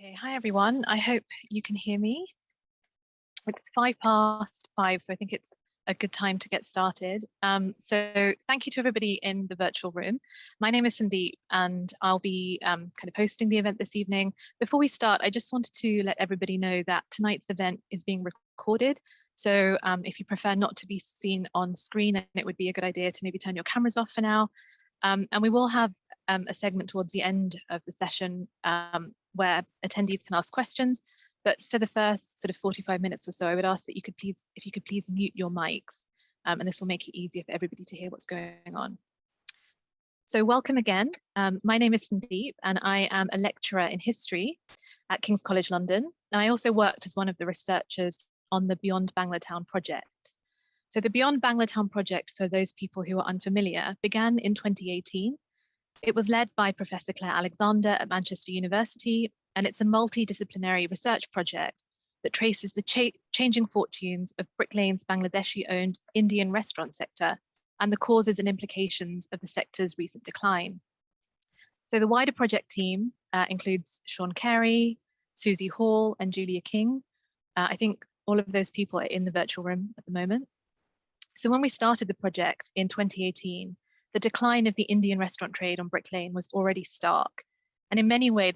Okay, hi everyone. I hope you can hear me. It's 5:05, so I think it's a good time to get started. So thank you to everybody in the virtual room. My name is Sandeep and I'll be kind of hosting the event this evening. Before we start, I just wanted to let everybody know that tonight's event is being recorded. So if you prefer not to be seen on screen, then it would be a good idea to maybe turn your cameras off for now. And we will have a segment towards the end of the session where attendees can ask questions. But for the first sort of 45 minutes or so, I would ask that you could please, if you could please mute your mics, and this will make it easier for everybody to hear what's going on. So welcome again. My name is Sandeep and I am a lecturer in history at King's College London. And I also worked as one of the researchers on the Beyond Banglatown project. So the Beyond Banglatown project, for those people who are unfamiliar, began in 2018. It was led by Professor Claire Alexander at Manchester University, and it's a multidisciplinary research project that traces the changing fortunes of Brick Lane's Bangladeshi-owned Indian restaurant sector and the causes and implications of the sector's recent decline. So the wider project team includes Sean Carey, Susie Hall, and Julia King. I think all of those people are in the virtual room at the moment. So when we started the project in 2018, the decline of the Indian restaurant trade on Brick Lane was already stark. And in many ways,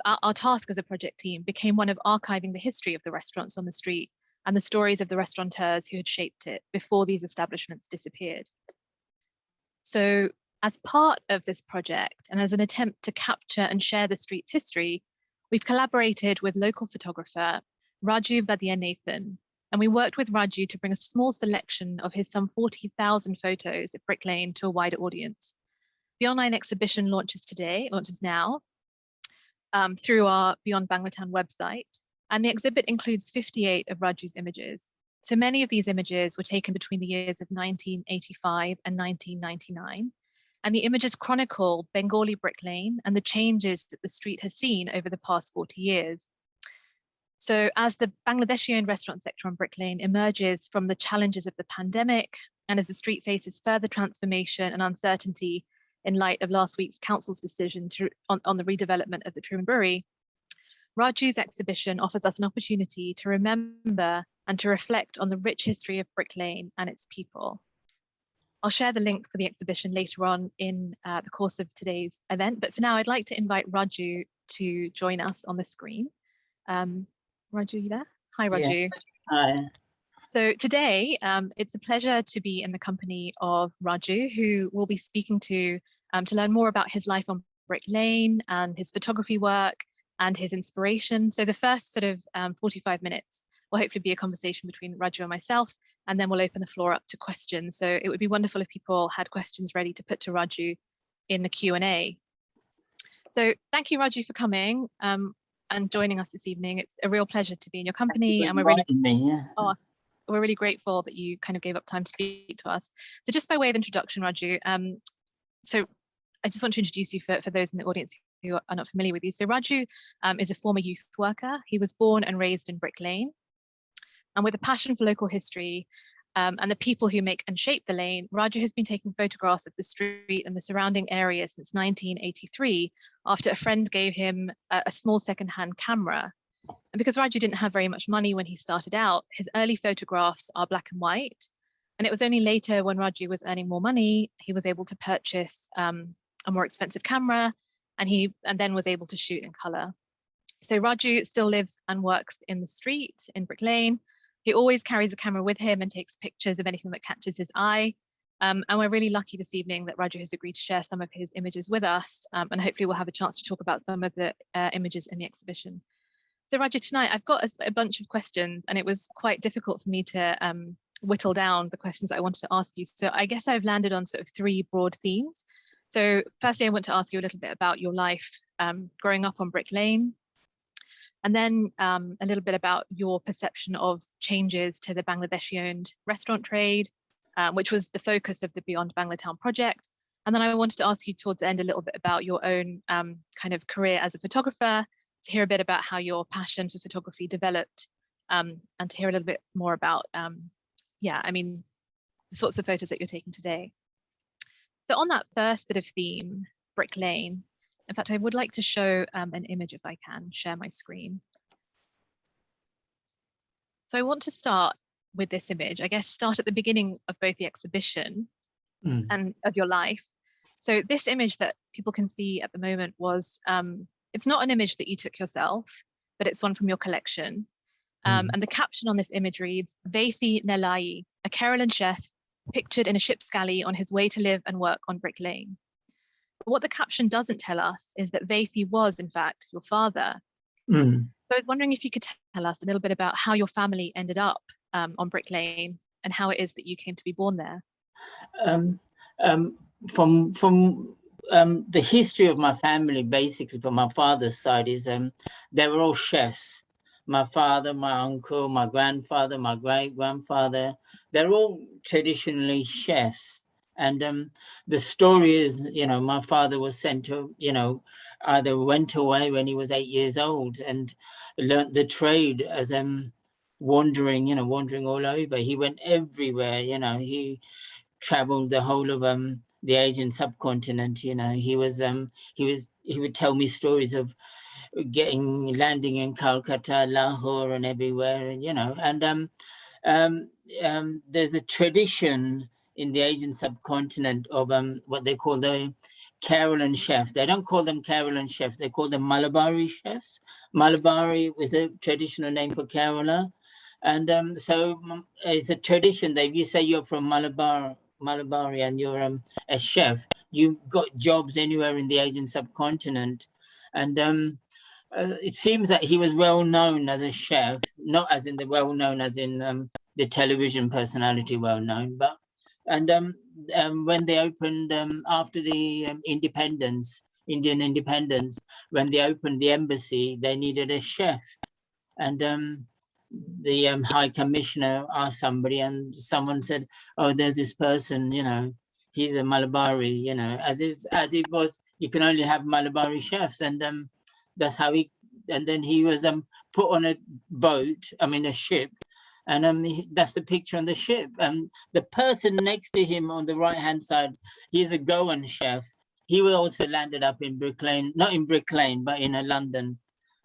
our task as a project team became one of archiving the history of the restaurants on the street and the stories of the restaurateurs who had shaped it before these establishments disappeared. So as part of this project and as an attempt to capture and share the street's history, we've collaborated with local photographer Raju Vaidyanathan. And we worked with Raju to bring a small selection of his some 40,000 photos at Brick Lane to a wider audience. The online exhibition launches now through our Beyond Banglatown website. And the exhibit includes 58 of Raju's images. So many of these images were taken between the years of 1985 and 1999. And the images chronicle Bengali Brick Lane and the changes that the street has seen over the past 40 years. So as the Bangladeshi-owned restaurant sector on Brick Lane emerges from the challenges of the pandemic, and as the street faces further transformation and uncertainty in light of last week's council's decision on the redevelopment of the Truman Brewery, Raju's exhibition offers us an opportunity to remember and to reflect on the rich history of Brick Lane and its people. I'll share the link for the exhibition later on in the course of today's event, but for now I'd like to invite Raju to join us on the screen. Raju, you there? Hi, Raju. Yeah. Hi. So today, it's a pleasure to be in the company of Raju, who we'll be speaking to learn more about his life on Brick Lane and his photography work and his inspiration. So the first sort of 45 minutes will hopefully be a conversation between Raju and myself, and then we'll open the floor up to questions. So it would be wonderful if people had questions ready to put to Raju in the Q&A. So thank you, Raju, for coming. And joining us this evening. It's a real pleasure to be in your company, and we're really grateful that you kind of gave up time to speak to us. So just by way of introduction, Raju, so I just want to introduce you for those in the audience who are not familiar with you. So Raju is a former youth worker. He was born and raised in Brick Lane, and with a passion for local history and the people who make and shape the lane, Raju has been taking photographs of the street and the surrounding area since 1983, after a friend gave him a small secondhand camera. And because Raju didn't have very much money when he started out, his early photographs are black and white. And it was only later, when Raju was earning more money, he was able to purchase a more expensive camera, and then was able to shoot in color. So Raju still lives and works in the street in Brick Lane. He always carries a camera with him and takes pictures of anything that catches his eye. And we're really lucky this evening that Raju has agreed to share some of his images with us. And hopefully we'll have a chance to talk about some of the images in the exhibition. So Raju, tonight I've got a bunch of questions, and it was quite difficult for me to whittle down the questions that I wanted to ask you. So I guess I've landed on sort of three broad themes. So firstly, I want to ask you a little bit about your life growing up on Brick Lane. And then a little bit about your perception of changes to the Bangladeshi-owned restaurant trade, which was the focus of the Beyond Banglatown project. And then I wanted to ask you towards the end a little bit about your own kind of career as a photographer, to hear a bit about how your passion for photography developed, and to hear a little bit more about, the sorts of photos that you're taking today. So on that first sort of theme, Brick Lane, In fact, I would like to show an image if I can share my screen. So I want to start with this image, I guess start at the beginning of both the exhibition and of your life. So this image that people can see at the moment was, it's not an image that you took yourself, but it's one from your collection. And the caption on this image reads, Veithi Nelai, a Kerala chef pictured in a ship's galley on his way to live and work on Brick Lane. But what the caption doesn't tell us is that Veithi was, in fact, your father. So I was wondering if you could tell us a little bit about how your family ended up on Brick Lane and how it is that you came to be born there. From the history of my family, basically from my father's side, is they were all chefs. My father, my uncle, my grandfather, my great-grandfather, they're all traditionally chefs. And the story is, my father was sent to, either went away when he was 8 years old and learnt the trade as wandering all over. He went everywhere, he traveled the whole of the Asian subcontinent. He would tell me stories of landing in Calcutta, Lahore, and everywhere, and there's a tradition in the Asian subcontinent of what they call the Kerala chef. They don't call them Kerala chefs, they call them Malabari chefs. Malabari was a traditional name for Kerala. And so it's a tradition that if you say you're from Malabari and you're a chef, you've got jobs anywhere in the Asian subcontinent. And it seems that he was well known as a chef, not as in the well known as in the television personality well known, but when they opened after the Indian independence, when they opened the embassy, they needed a chef, and the High Commissioner asked somebody, and someone said, "Oh, there's this person, he's a Malabari, as it was. You can only have Malabari chefs," and that's how and then he was put on a boat, a ship, and that's the picture on the ship. The person next to him on the right-hand side, he's a Goan chef. He also landed up in Brick Lane, not in Brick Lane, but in London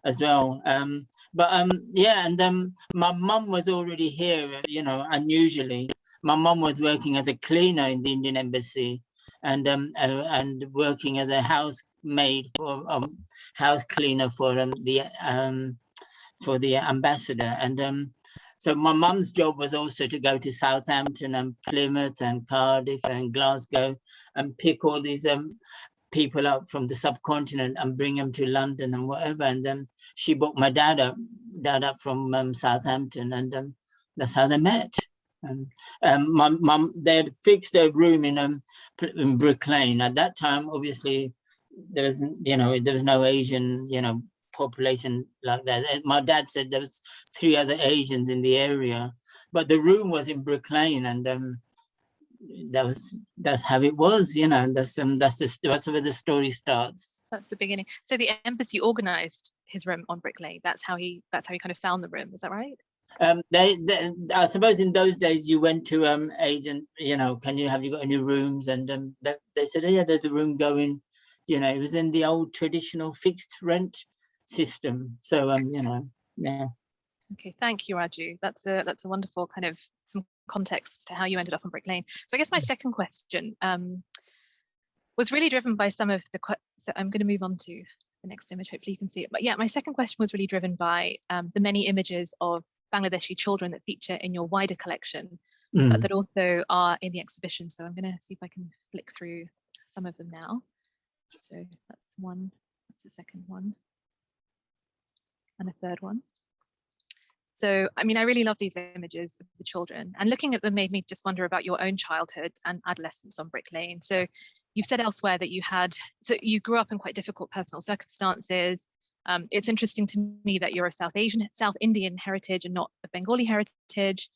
as well. Yeah, and my mum was already here, unusually. My mum was working as a cleaner in the Indian embassy, and working as a housemaid for house cleaner for the ambassador. And so my mum's job was also to go to Southampton and Plymouth and Cardiff and Glasgow and pick all these people up from the subcontinent and bring them to London and whatever. And then she brought my dad up from Southampton, and that's how they met. And my mum, they had fixed their room in Brick Lane. At that time, obviously, there was no Asian, population like that. My dad said there was 3 other Asians in the area, but the room was in Brick Lane, and that's how it was, and that's where the story starts. That's the beginning. So the embassy organized his room on Brick Lane. That's how he kind of found the room. Is that right? I suppose in those days you went to agent, have you got any rooms? And they said, oh, yeah, there's a room going. It was in the old traditional fixed rent system. So yeah. Okay, thank you, Raju. That's a wonderful kind of some context to how you ended up on Brick Lane. So I guess my second question was really driven by some of the. So I'm going to move on to the next image. Hopefully you can see it. But yeah, my second question was really driven by the many images of Bangladeshi children that feature in your wider collection, that also are in the exhibition. So I'm going to see if I can flick through some of them now. So that's one. That's the second one, and a third one. So, I really love these images of the children, and looking at them made me just wonder about your own childhood and adolescence on Brick Lane. So you've said elsewhere that you grew up in quite difficult personal circumstances. It's interesting to me that you're of South Indian heritage and not of Bengali heritage.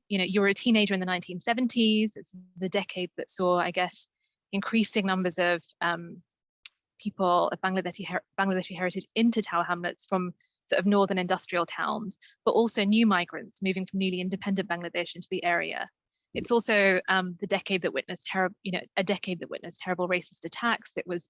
You were a teenager in the 1970s. It's a decade that saw, I guess, increasing numbers of people of Bangladeshi heritage into Tower Hamlets from sort of northern industrial towns, but also new migrants moving from newly independent Bangladesh into the area. It's also the decade that witnessed terrible racist attacks. It was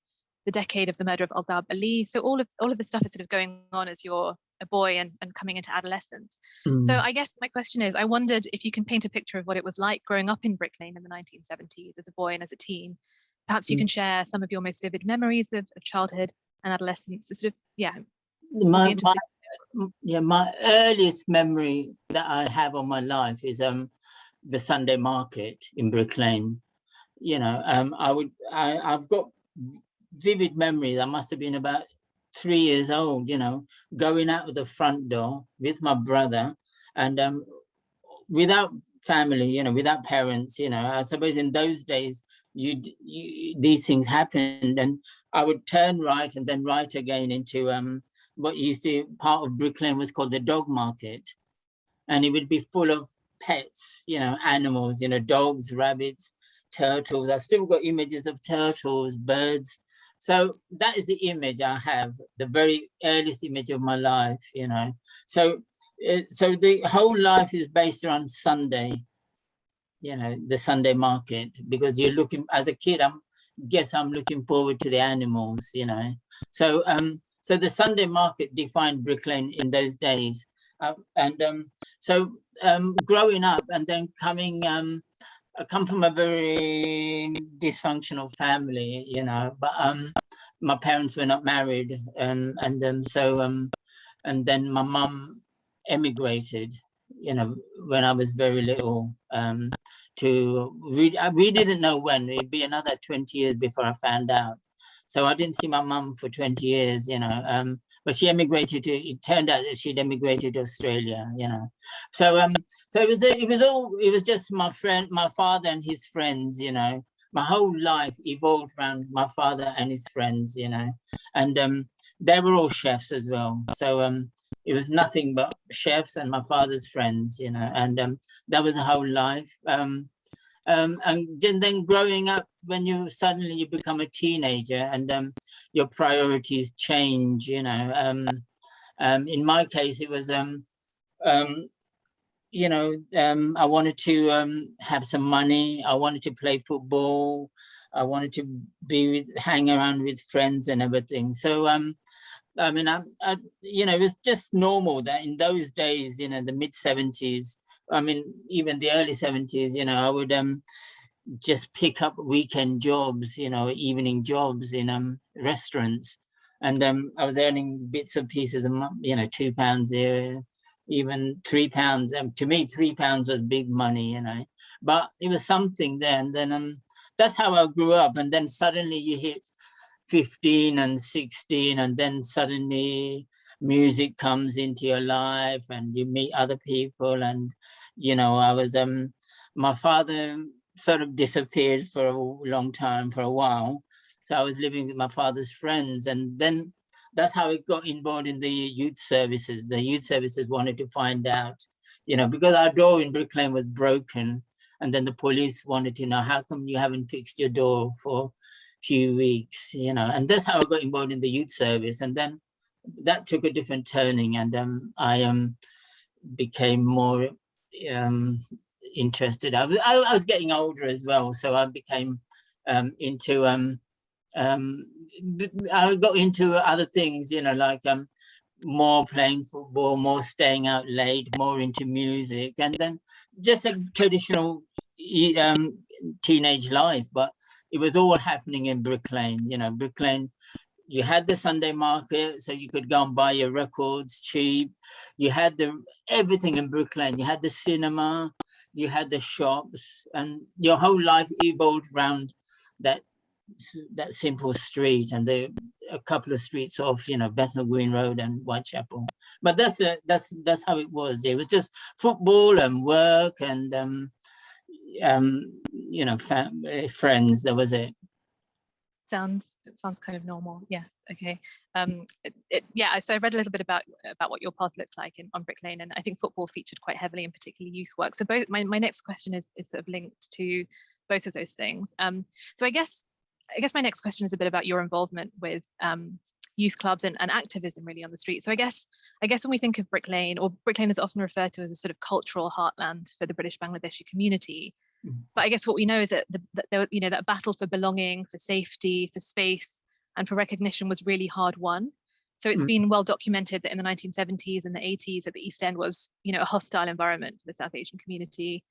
the decade of the murder of Aldab Ali. So all of the stuff is sort of going on as you're a boy and coming into adolescence. So I guess my question is, I wondered if you can paint a picture of what it was like growing up in Brick Lane in the 1970s as a boy and as a teen. Perhaps you can share some of your most vivid memories of childhood and adolescence. So sort of, yeah, my earliest memory that I have of my life is the Sunday market in Brick Lane. You know, I've got vivid memories. I must have been about 3 years old, you know, going out of the front door with my brother and without family, you know, without parents, you know. I suppose in those days, these things happened, and I would turn right and then right again into what used to, part of Brick Lane was called the dog market. And it would be full of pets, you know, animals, you know, dogs, rabbits, turtles. I've still got images of turtles, birds. So that is the image I have, the very earliest image of my life, you know. So the whole life is based around Sunday, you know, the Sunday market, because you're looking, as a kid, I'm looking forward to the animals, you know. So so the Sunday market defined Brick Lane in those days. Growing up and then coming, I come from a very dysfunctional family, you know, but my parents were not married, and then my mum emigrated, you know, when I was very little. We didn't know when. It'd be another 20 years before I found out. So I didn't see my mum for 20 years, you know. But she emigrated it turned out that she'd emigrated to Australia, you know. So it was just my father and his friends, you know. My whole life evolved around my father and his friends, you know. And they were all chefs as well. So it was nothing but chefs and my father's friends, you know, and that was the whole life. And then growing up, when you suddenly become a teenager and your priorities change, you know. In my case, it was, you know, I wanted to have some money. I wanted to play football. I wanted to hang around with friends and everything. So, I mean, you know, it was just normal that in those days, you know, the mid 70s, I mean, even the early 70s, you know, I would just pick up weekend jobs, you know, evening jobs in restaurants. And I was earning bits and pieces a month, you know, £2 there, even £3. To me, £3 was big money, you know, but it was something there. And then that's how I grew up. And then suddenly you hit 15 and 16, and then suddenly music comes into your life and you meet other people. And, you know, I was, my father sort of disappeared for a long time, for a while. So I was living with my father's friends. And then that's how I got involved in the youth services. The youth services wanted to find out, you know, because our door in Brick Lane was broken. And then the police wanted to know, how come you haven't fixed your door for few weeks, you know. And that's how I got involved in the youth service. And then that took a different turning, and I became more interested. I was getting older as well, so I became into I got into other things, you know, like more playing football, more staying out late, more into music, and then just a traditional teenage life. But it was all happening in Brick Lane. You know, Brick Lane, you had the Sunday market, so you could go and buy your records cheap. You had everything in Brick Lane. You had the cinema, you had the shops, and your whole life evolved around that simple street and a couple of streets off, you know, Bethnal Green Road and Whitechapel. But that's how it was. It was just football and work and you know, friends. That was it. Sounds kind of normal. Yeah. Okay. Yeah. So I read a little bit about what your past looked like on Brick Lane, and I think football featured quite heavily, in particularly youth work. So both my next question is sort of linked to both of those things. So I guess my next question is a bit about your involvement with youth clubs and activism really on the street. So I guess when we think of Brick Lane, or Brick Lane is often referred to as a sort of cultural heartland for the British Bangladeshi community. But I guess what we know is that there, you know, that battle for belonging, for safety, for space, and for recognition was really hard won. So it's been well documented that in the 1970s and the 80s that the East End was, a hostile environment for the South Asian community.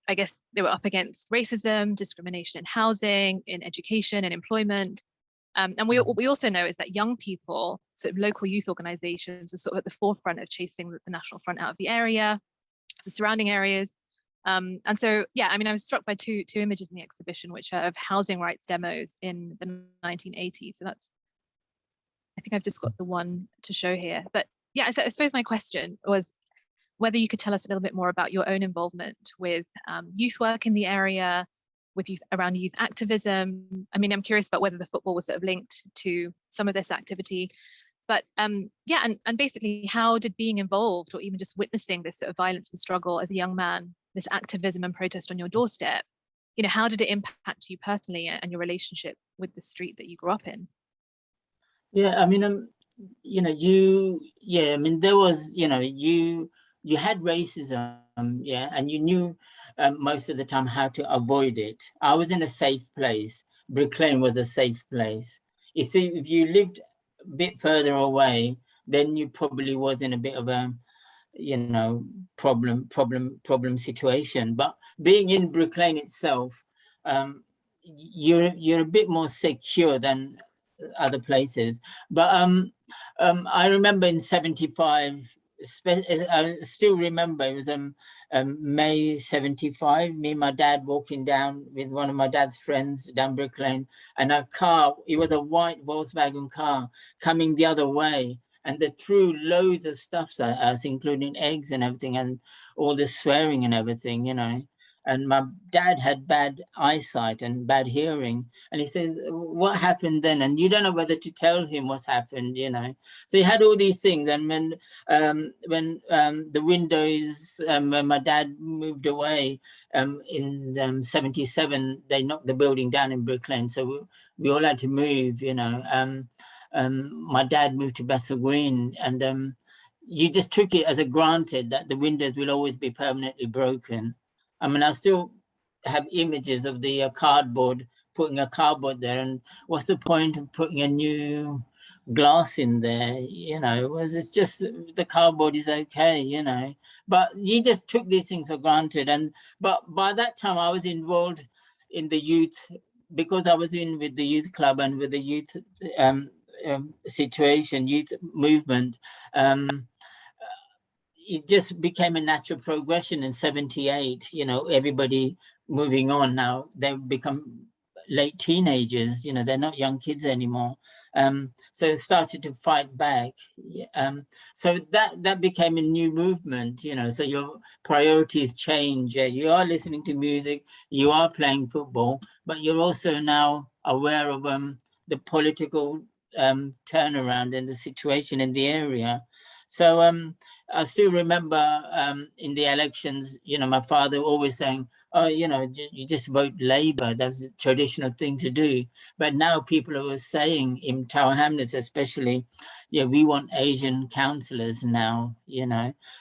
I guess they were up against racism, discrimination in housing, in education and employment. And what we also know is that young people, sort of local youth organizations, are sort of at the forefront of chasing the National Front out of the area, the surrounding areas. And so, yeah, I mean, I was struck by two images in the exhibition, which are of housing rights demos in the 1980s. So I think I've just got the one to show here. But yeah, so I suppose my question was whether you could tell us a little bit more about your own involvement with youth work in the area, with youth around youth activism. I mean, I'm curious about whether the football was sort of linked to some of this activity. But yeah, and basically, how did being involved or even just witnessing this sort of violence and struggle as a young man, this activism and protest on your doorstep, how did it impact you personally and your relationship with the street that you grew up in? Yeah, I mean, I mean, there was, you had racism, yeah, and you knew most of the time how to avoid it. I was in a safe place. Brick Lane was a safe place. You see, if you lived a bit further away, then you probably was in a bit of a, problem situation. But being in Brick Lane itself, you're a bit more secure than other places. But I remember in 75, I still remember it was May 75, me and my dad walking down with one of my dad's friends down Brick Lane, and a car, it was a white Volkswagen car coming the other way, and they threw loads of stuff at us, including eggs and everything, and all the swearing and everything, And my dad had bad eyesight and bad hearing. And he says, what happened then? And you don't know whether to tell him what's happened, So he had all these things. And when the windows, when my dad moved away in 77, they knocked the building down in Brick Lane. So we all had to move, my dad moved to Bethnal Green, and you just took it as a granted that the windows will always be permanently broken. I mean, I still have images of the cardboard, putting a cardboard there, and what's the point of putting a new glass in there? It's just the cardboard is okay, But you just took these things for granted, but by that time I was involved in the youth, because I was in with the youth club and with the youth situation, youth movement. It just became a natural progression in 78, everybody moving on now. They've become late teenagers, they're not young kids anymore. So started to fight back. So that became a new movement, so your priorities change. You are listening to music, you are playing football, but you're also now aware of the political turnaround and the situation in the area. So I still remember in the elections, my father always saying, oh, you just vote Labour. That's a traditional thing to do. But now people are saying, in Tower Hamlets especially, we want Asian councillors now,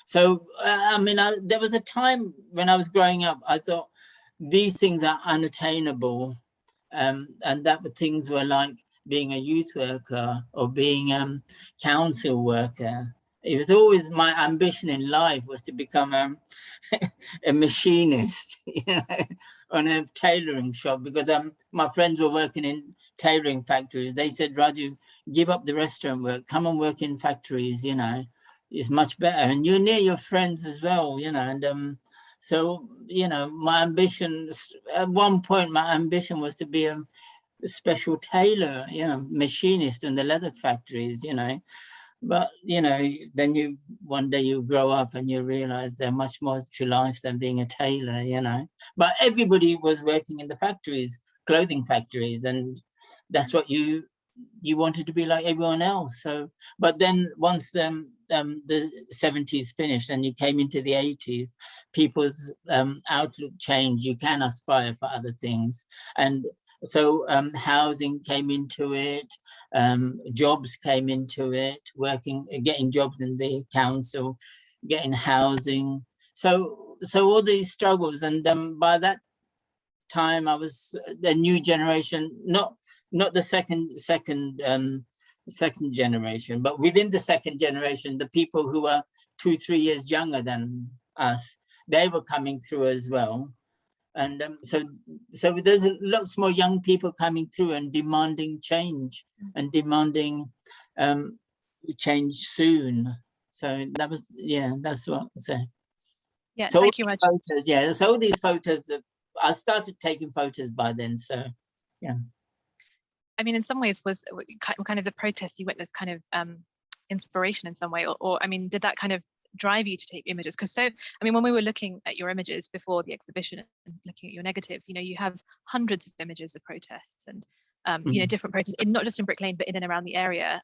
So, I mean, there was a time when I was growing up, I thought these things are unattainable. And that things were like being a youth worker or being a council worker. It was always my ambition in life was to become a machinist, on a tailoring shop, because my friends were working in tailoring factories. They said, Raju, give up the restaurant work, come and work in factories, it's much better. And you're near your friends as well, and so, my ambition, at one point, my ambition was to be a special tailor, machinist in the leather factories, But, then one day you grow up and you realize there's much more to life than being a tailor, But everybody was working in the factories, clothing factories, and that's what you wanted to be like everyone else. So, but then once the 70s finished and you came into the 80s, people's outlook changed. You can aspire for other things. And so housing came into it, jobs came into it, getting jobs in the council, getting housing. So all these struggles, and by that time I was the new generation, not not the second generation, but within the second generation, the people who are 2-3 years younger than us, they were coming through as well. And so there's lots more young people coming through and demanding change and demanding change soon. So that was, yeah, that's what I say. Yeah, so thank you, Raj. photos, yeah, so all these photos, I started taking photos by then, so yeah. I mean, in some ways, was kind of the protest you witnessed kind of inspiration in some way, or I mean, did that kind of drive you to take images? Because I mean, when we were looking at your images before the exhibition and looking at your negatives, you know, you have hundreds of images of protests and you know, different protests, not just in Brick Lane, but in and around the area.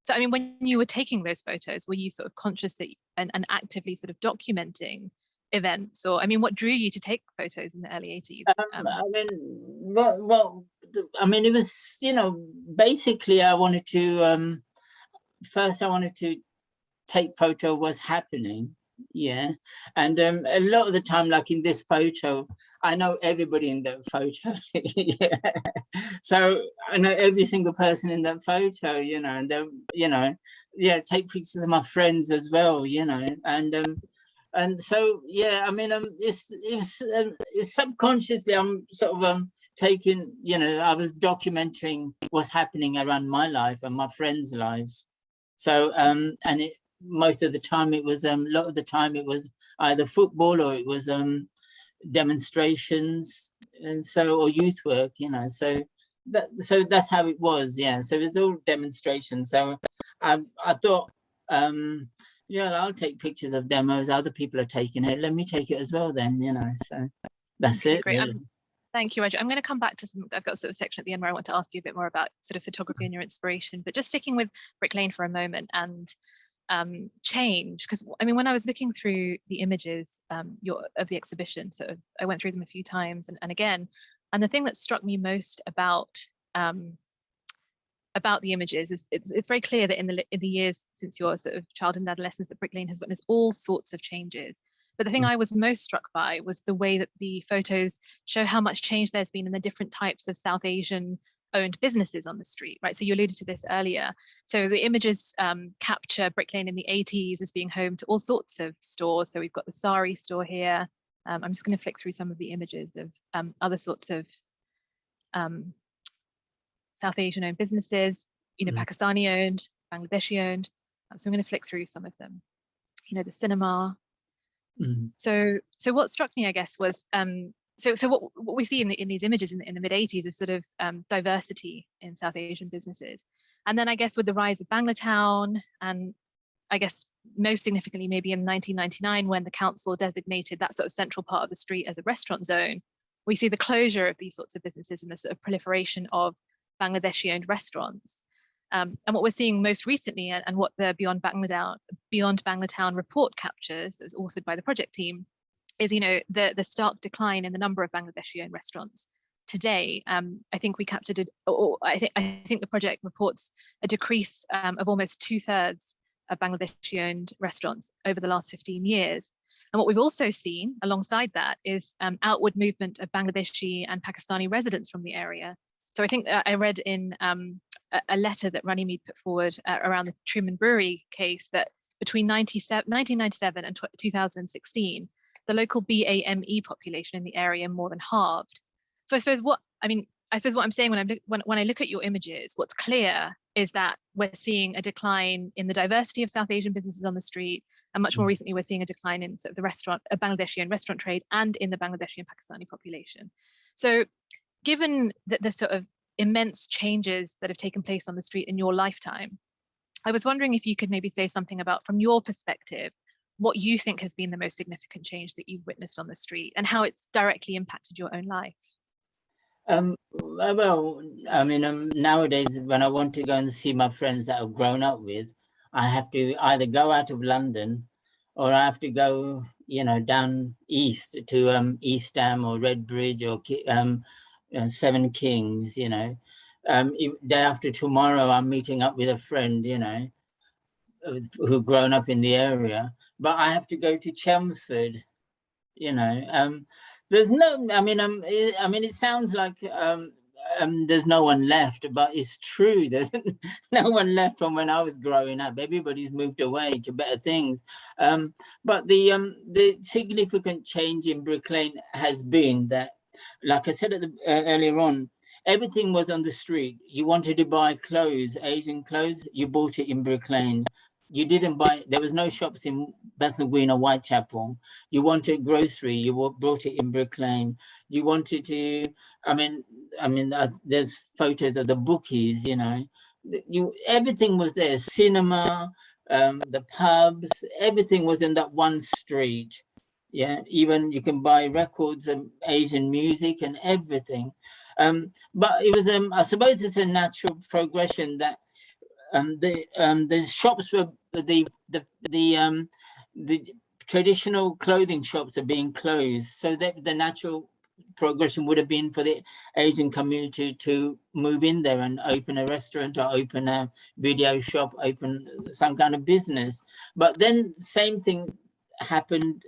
So I mean, when you were taking those photos, were you sort of conscious that and actively sort of documenting events, or I mean, what drew you to take photos in the early 80s? I mean, well, I mean, it was, you know, basically I wanted to first I wanted to take photo of what's happening, yeah, and a lot of the time, like in this photo, I know everybody in that photo. Yeah. So I know every single person in that photo, you know, and they, you know, yeah, take pictures of my friends as well, you know, and so yeah, I mean, it's subconsciously I'm sort of taking, you know, I was documenting what's happening around my life and my friends' lives. So and it, most of the time it was a lot of the time it was either football or it was demonstrations, and so, or youth work, you know, so that's how it was, yeah. So it was all demonstrations. So I thought, yeah, I'll take pictures of demos, other people are taking it, let me take it as well then, you know. So that's okay, it, great. really. Thank you, Roger. I'm going to come back to some, I've got sort of section at the end where I want to ask you a bit more about sort of photography and your inspiration, but just sticking with Brick Lane for a moment and change, because I mean, when I was looking through the images of the exhibition, sort of, I went through them a few times and again, and the thing that struck me most about the images is it's very clear that in the years since your sort of childhood and adolescence, that Brick Lane has witnessed all sorts of changes. But the thing I was most struck by was the way that the photos show how much change there's been in the different types of South Asian owned businesses on the street, right? So you alluded to this earlier. So the images capture Brick Lane in the 80s as being home to all sorts of stores. So we've got the sari store here. I'm just going to flick through some of the images of other sorts of South Asian owned businesses, you know, Pakistani owned, Bangladeshi owned. So I'm going to flick through some of them. You know, the cinema. So what struck me, I guess, was so what we see in these images in the mid 80s is sort of diversity in South Asian businesses, and then I guess with the rise of Banglatown, and I guess most significantly maybe in 1999 when the council designated that sort of central part of the street as a restaurant zone, we see the closure of these sorts of businesses and the sort of proliferation of Bangladeshi-owned restaurants. And what we're seeing most recently, and what the Beyond Banglatown report captures, as authored by the project team, is, you know, the stark decline in the number of Bangladeshi-owned restaurants today. I think we captured it, or I think the project reports a decrease of almost 2/3 of Bangladeshi-owned restaurants over the last 15 years. And what we've also seen alongside that is outward movement of Bangladeshi and Pakistani residents from the area. So I think I read in a letter that Runnymede put forward around the Truman Brewery case that between 1997 and 2016, the local BAME population in the area more than halved. So I suppose what I'm saying when I look at your images, what's clear is that we're seeing a decline in the diversity of South Asian businesses on the street, and much more recently, we're seeing a decline in sort of the Bangladeshi and restaurant trade, and in the Bangladeshi and Pakistani population. So given the sort of immense changes that have taken place on the street in your lifetime, I was wondering if you could maybe say something about, from your perspective, what you think has been the most significant change that you've witnessed on the street and how it's directly impacted your own life. Well, I mean, nowadays, when I want to go and see my friends that I've grown up with, I have to either go out of London or I have to go, you know, down east to East Ham or Redbridge or Seven Kings, you know. Day after tomorrow, I'm meeting up with a friend, you know, who've grown up in the area, but I have to go to Chelmsford, you know. There's no, I mean, it sounds like there's no one left, but it's true. There's no one left from when I was growing up. Everybody's moved away to better things. But the significant change in Brick Lane has been that, like I said earlier on, everything was on the street. You wanted to buy clothes, Asian clothes, you bought it in Brick Lane. You didn't buy, there was no shops in Bethnal Green or Whitechapel. You wanted grocery, you brought it in Brick Lane. You wanted to, there's photos of the bookies, you know. Everything was there, cinema, the pubs, everything was in that one street. Yeah, even you can buy records of Asian music and everything. But it was, I suppose it's a natural progression that the shops were the traditional clothing shops are being closed, so that the natural progression would have been for the Asian community to move in there and open a restaurant or open a video shop, open some kind of business. But then same thing happened,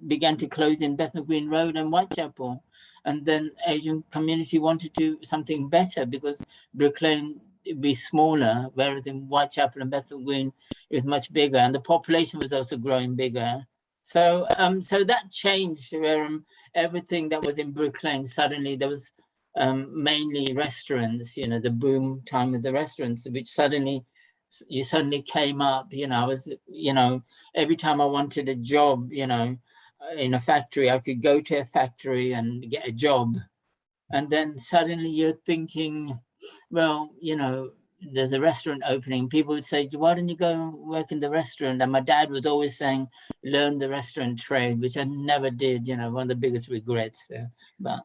began to close in Bethnal Green Road and Whitechapel. And then Asian community wanted to do something better because Brick Lane would be smaller, whereas in Whitechapel and Bethnal Green it was much bigger, and the population was also growing bigger. So so that changed where everything that was in Brick Lane, suddenly there was mainly restaurants, you know, the boom time of the restaurants, which suddenly came up, you know. I was, you know, every time I wanted a job, you know, in a factory, I could go to a factory and get a job. And then suddenly you're thinking, well, you know, there's a restaurant opening. People would say, why don't you go and work in the restaurant? And my dad was always saying, learn the restaurant trade, which I never did, you know, one of the biggest regrets. Yeah. But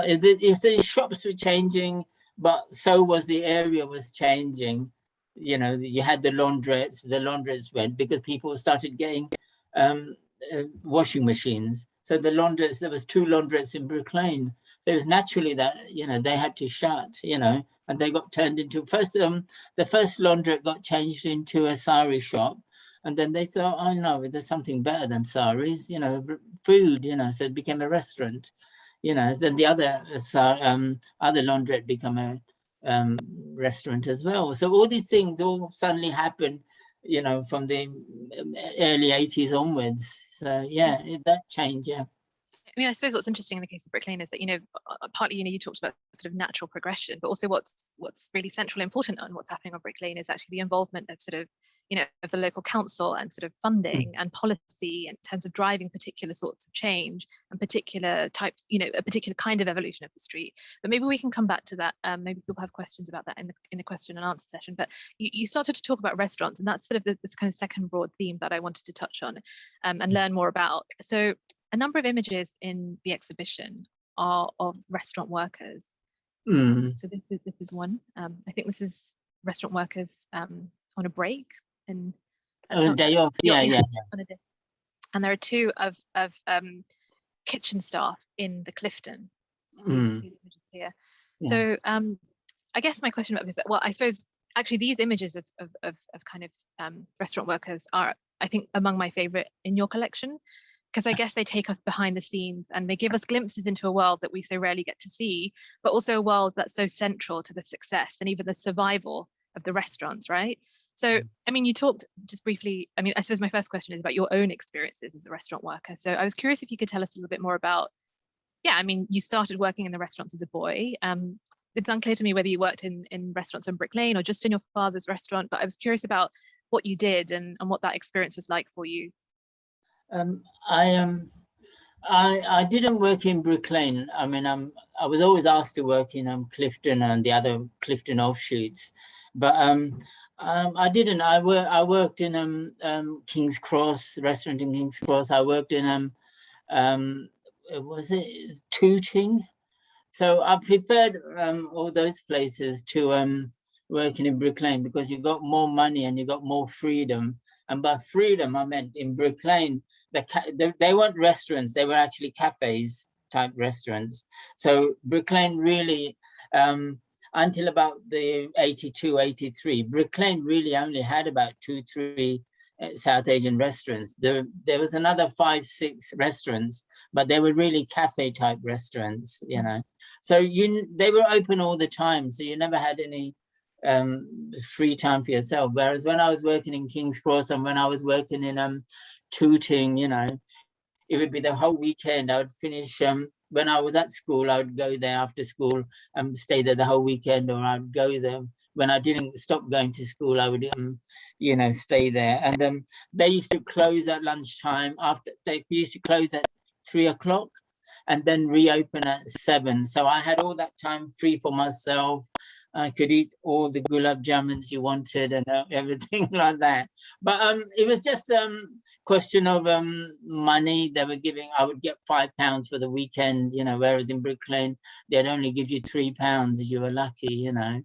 if the shops were changing, but so was the area was changing. You know, you had the laundrettes went because people started getting washing machines. So the laundrettes, there was 2 laundrettes in Brick Lane. So it was naturally that, you know, they had to shut, you know, and they got turned into the first laundrette got changed into a sari shop. And then they thought, oh no, there's something better than saris, you know, food, you know, so it became a restaurant, you know. Then the other laundrette became a restaurant as well. So all these things all suddenly happened, you know, from the early 80s onwards. So yeah, that changed, yeah. I mean, I suppose what's interesting in the case of Brick Lane is that, you know, partly, you know, you talked about sort of natural progression, but also what's really central, important on what's happening on Brick Lane is actually the involvement of sort of, you know, of the local council and sort of funding and policy in terms of driving particular sorts of change and particular types, you know, a particular kind of evolution of the street. But maybe we can come back to that. Maybe people have questions about that in the question and answer session. But you started to talk about restaurants, and that's sort of this kind of second broad theme that I wanted to touch on and learn more about. So a number of images in the exhibition are of restaurant workers. So this is one. I think this is restaurant workers on a break and a day off. Yeah. On a day. And there are 2 of kitchen staff in the Clifton. Here. Yeah. So I guess my question about this, well, I suppose actually these images of kind of restaurant workers are, I think, among my favorite in your collection, because I guess they take us behind the scenes and they give us glimpses into a world that we so rarely get to see, but also a world that's so central to the success and even the survival of the restaurants, right? So, I mean, you talked just briefly, I mean, I suppose my first question is about your own experiences as a restaurant worker. So I was curious if you could tell us a little bit more about, yeah, I mean, you started working in the restaurants as a boy. It's unclear to me whether you worked in restaurants on Brick Lane or just in your father's restaurant, but I was curious about what you did and what that experience was like for you. I didn't work in Brick Lane. I mean, I was always asked to work in Clifton and the other Clifton offshoots, but I didn't. I worked in King's Cross restaurant in King's Cross. I worked in was it Tooting? So I preferred all those places to working in Brick Lane because you got more money and you got more freedom. And by freedom, I meant in Brick Lane, they weren't restaurants, they were actually cafes type restaurants. So Brick Lane really, until about the 82, 83, Brick Lane really only had about 2, 3 South Asian restaurants. There was another 5, 6 restaurants, but they were really cafe type restaurants, you know. So they were open all the time, so you never had any free time for yourself. Whereas when I was working in King's Cross and when I was working in Tooting, you know, it would be the whole weekend. I would finish when I was at school, I would go there after school and stay there the whole weekend, or I'd go there when I didn't stop going to school. I would you know, stay there. And they used to close at lunchtime. After they used to close at 3 o'clock and then reopen at 7. So I had all that time free for myself. I could eat all the gulab jamans you wanted and everything like that. But it was just question of money they were giving. I would get £5 for the weekend, you know, whereas in Brick Lane they'd only give you £3 if you were lucky, you know.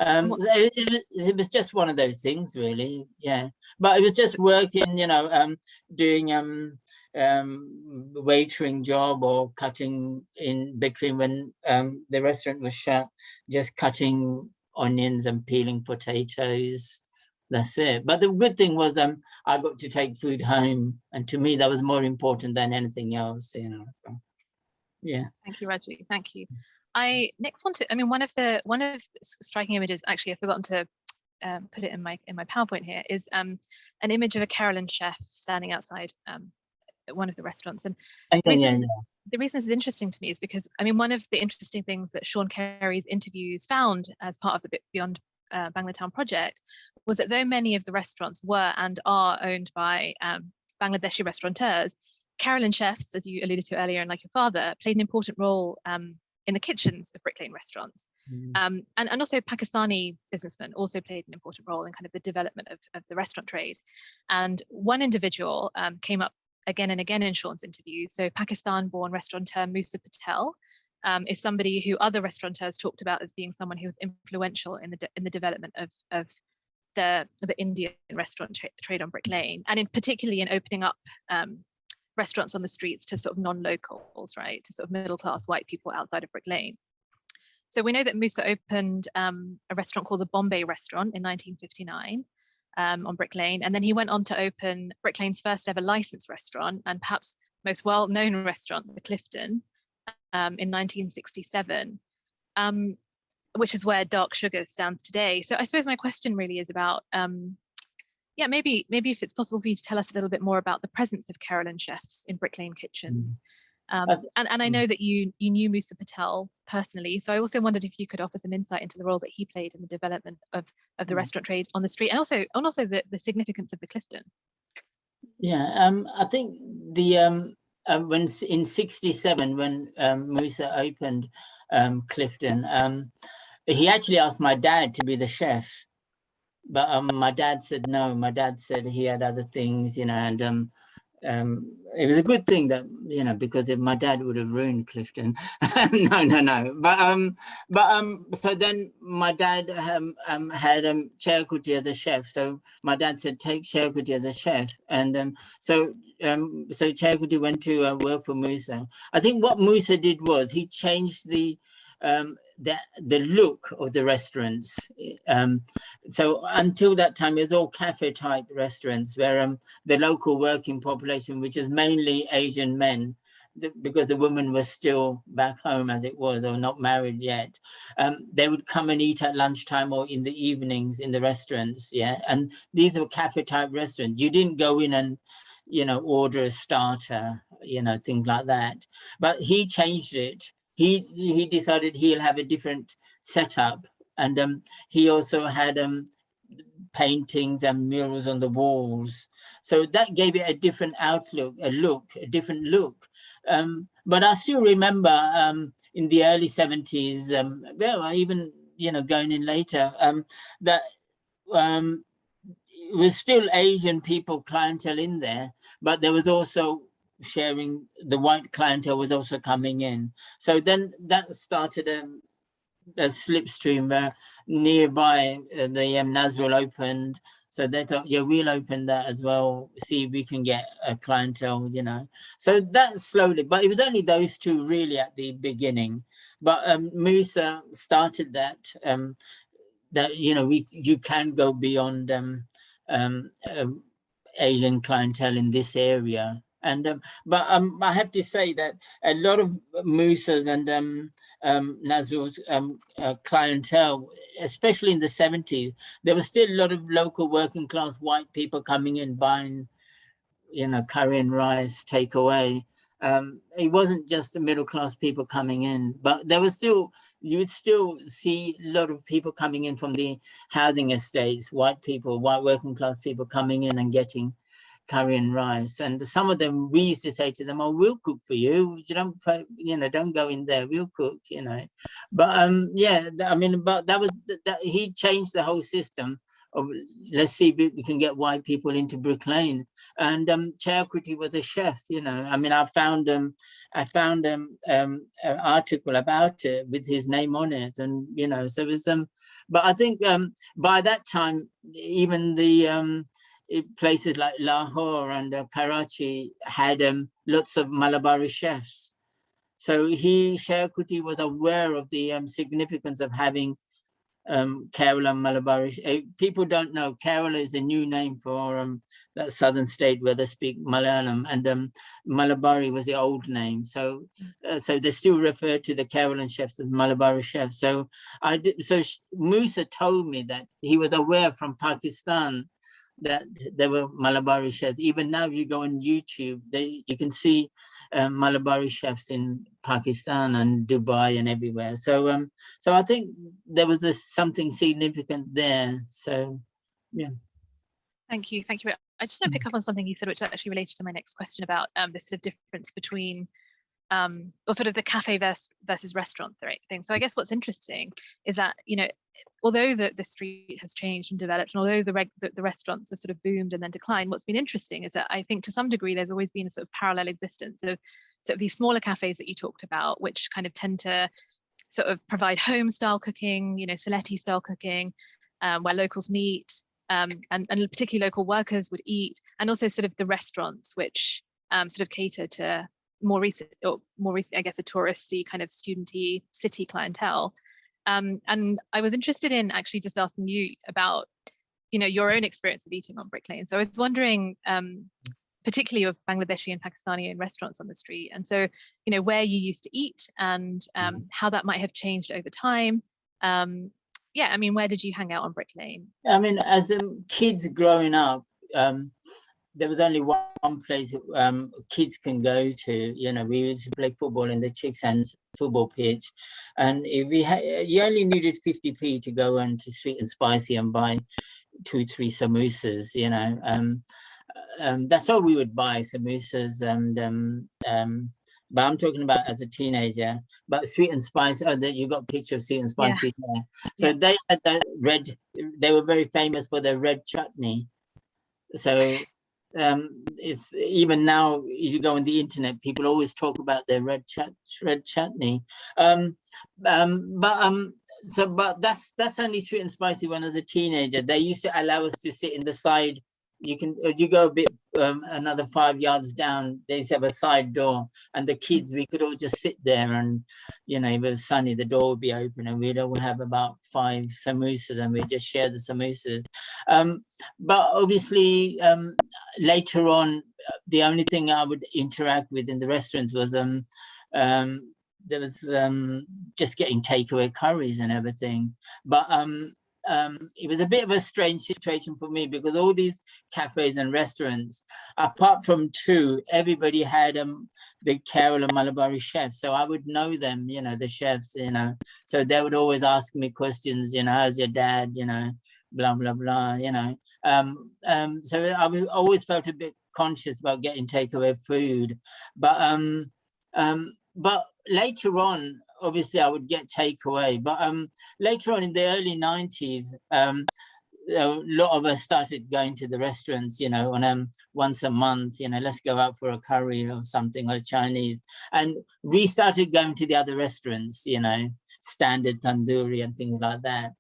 It was just one of those things, really. Yeah, but it was just working, you know, doing waitering job or cutting in between when the restaurant was shut, just cutting onions and peeling potatoes. That's it. But the good thing was I got to take food home, and to me that was more important than anything else, you know. Yeah. Thank you, Raji. Thank you. I next want to, I mean, one of the striking images, actually I've forgotten to put it in my PowerPoint here, is an image of a Carolyn chef standing outside one of the restaurants. And the reason this is interesting to me is because, I mean, one of the interesting things that Sean Carey's interviews found as part of the Beyond Banglatown project was that though many of the restaurants were and are owned by Bangladeshi restaurateurs, Carolyn chefs, as you alluded to earlier, and like your father, played an important role in the kitchens of Brick Lane restaurants. And also Pakistani businessmen also played an important role in kind of the development of the restaurant trade. And one individual came up again and again in Sean's interview. So Pakistan-born restaurateur Musa Patel is somebody who other restaurateurs talked about as being someone who was influential in the development of the Indian restaurant trade on Brick Lane, and in particularly in opening up restaurants on the streets to sort of non-locals, right, to sort of middle-class white people outside of Brick Lane. So we know that Musa opened a restaurant called the Bombay Restaurant in 1959 on Brick Lane, and then he went on to open Brick Lane's first ever licensed restaurant and perhaps most well-known restaurant, the Clifton, in 1967, which is where Dark Sugar stands today. So I suppose my question really is about yeah, maybe if it's possible for you to tell us a little bit more about the presence of Carolyn chefs in Brick Lane kitchens. And I know that you knew Musa Patel personally, so I also wondered if you could offer some insight into the role that he played in the development of the restaurant trade on the street, and also the significance of the Clifton. Yeah, I think the when in '67 when Musa opened Clifton, he actually asked my dad to be the chef. But my dad said no. My dad said he had other things, you know, and it was a good thing that, you know, because if my dad would have ruined Clifton. No. But so then my dad had Chayakuti as a chef. So my dad said take Chayakuti as a chef, and so Chayakuti went to work for Musa. I think what Musa did was he changed the look of the restaurants. So until that time, it was all cafe type restaurants where the local working population, which is mainly Asian men, because the women were still back home as it was, or not married yet, they would come and eat at lunchtime or in the evenings in the restaurants. Yeah, and these were cafe type restaurants. You didn't go in and, you know, order a starter, you know, things like that. But he changed it. He decided he'll have a different setup, and he also had paintings and murals on the walls, so that gave it a different outlook, a different look. But I still remember in the early 70s, well, even, you know, going in later, that it was still Asian people clientele in there, but there was also sharing, the white clientele was also coming in. So then that started a slipstream nearby. The Nazrul opened, so they thought, yeah, we'll open that as well, see if we can get a clientele, you know. So that slowly, but it was only those two really at the beginning. But Musa started that, that, you know, you can go beyond Asian clientele in this area. And but I have to say that a lot of Musa's and Nazrul's clientele, especially in the 70s, there was still a lot of local working class white people coming in buying, curry and rice takeaway. It wasn't just the middle class people coming in, but there was still, you would still see a lot of people coming in from the housing estates, white working class people coming in and getting curry and rice. And some of them, we used to say to them, "Oh, we'll cook for you. You don't go in there. We'll cook." But yeah, I mean, but that was that he changed the whole system of, let's see if we can get white people into Brick Lane. And Chayakriti was a chef. I mean, I found an article about it with his name on it, and so it was but I think by that time, even the places like Lahore and Karachi had lots of Malabari chefs. So Chayakriti was aware of the significance of having Kerala Malabari. People don't know Kerala is the new name for that southern state where they speak Malayalam, and Malabari was the old name. So they still refer to the Keralan chefs as Malabari chefs. So Musa told me that he was aware from Pakistan that there were Malabari chefs. Even now, if you go on YouTube, you can see Malabari chefs in Pakistan and Dubai and everywhere. So I think there was something significant there. So, yeah. Thank you. I just want to pick up on something you said, which actually related to my next question about this sort of difference between or sort of the cafe versus restaurant thing. So I guess what's interesting is that, although the street has changed and developed, and although the restaurants have sort of boomed and then declined, what's been interesting is that I think to some degree there's always been a sort of parallel existence of sort of these smaller cafes that you talked about, which kind of tend to sort of provide home style cooking, Sylheti style cooking, where locals meet, and particularly local workers would eat, and also sort of the restaurants which sort of cater to more recent, I guess, a touristy kind of studenty city clientele. And I was interested in actually just asking you about, your own experience of eating on Brick Lane. So I was wondering, particularly of Bangladeshi and Pakistani owned restaurants on the street. And so, where you used to eat and how that might have changed over time. Yeah, I mean, where did you hang out on Brick Lane? I mean, as kids growing up, there was only one place kids can go to. We used to play football in the Chicks Hands football pitch, and you only needed 50p to go into Sweet and Spicy and buy 2-3 samosas. That's all we would buy, samosas, and but I'm talking about as a teenager. But Sweet and Spicy, you got a picture of Sweet and Spicy there. So they had that they were very famous for their red chutney. So it's even now, if you go on the internet, people always talk about their red chutney. But that's only Sweet and Spicy when I was a teenager. They used to allow us to sit in the side. You go a bit another 5 yards down, they used to have a side door, and the kids, we could all just sit there, and if it was sunny, the door would be open, and we'd all have about 5 samosas, and we'd just share the samosas. But obviously, later on, the only thing I would interact with in the restaurants was there was just getting takeaway curries and everything. But it was a bit of a strange situation for me, because all these cafes and restaurants, apart from 2, everybody had the Kerala Malabari chefs. So I would know them, the chefs, so they would always ask me questions, how's your dad, blah, blah, blah, so I always felt a bit conscious about getting takeaway food. But later on, obviously I would get takeaway, but later on in the early 90s, a lot of us started going to the restaurants, on once a month, let's go out for a curry or something, or Chinese. And we started going to the other restaurants, standard tandoori and things like that.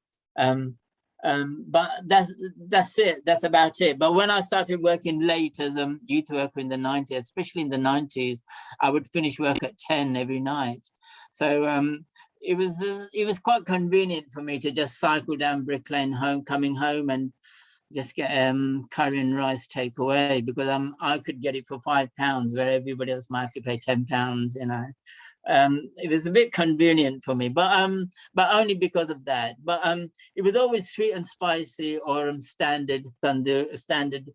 But that's it. That's about it. But when I started working late as a youth worker in the 90s, especially in the 90s, I would finish work at 10 every night. So it was quite convenient for me to just cycle down Brick Lane coming home, and just get curry and rice takeaway, because I could get it for £5 where everybody else might have to pay £10, you know. It was a bit convenient for me, but only because of that. But it was always sweet and spicy, or standard standard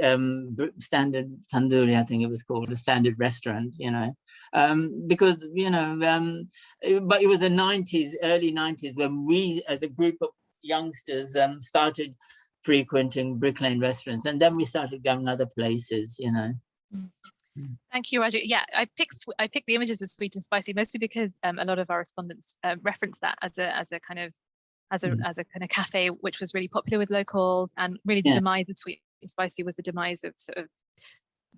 tandoori, I think it was called, a standard restaurant, you know, because, you know, but it was the 90s, early 90s, when we as a group of youngsters started frequenting Brick Lane restaurants, and then we started going other places, you know. Thank you, Raju. Yeah, I picked the images of sweet and spicy mostly because a lot of our respondents referenced that as a kind of cafe which was really popular with locals, and really the demise of sweet and spicy was the demise of sort of,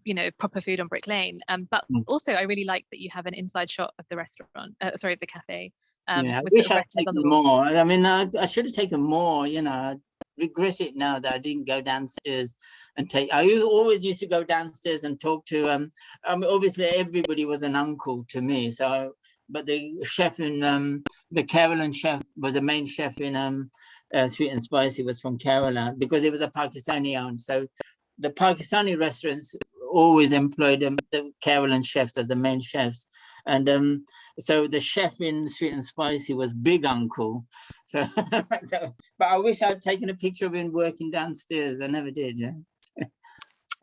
you know, proper food on Brick Lane. But also I really like that you have an inside shot of the restaurant, sorry, of the cafe. I wish I'd taken more. I mean, I should have taken more, you know. I regret it now that I didn't go downstairs and take. I always used to go downstairs and talk to. I mean, obviously everybody was an uncle to me. So, but the chef in the Kerala chef was the main chef in Sweet and Spicy, was from Kerala, because it was a Pakistani owned. So the Pakistani restaurants always employed the Kerala chefs as the main chefs. And so the chef in Sweet and Spicy was Big Uncle. So, but I wish I'd taken a picture of him working downstairs. I never did. Yeah.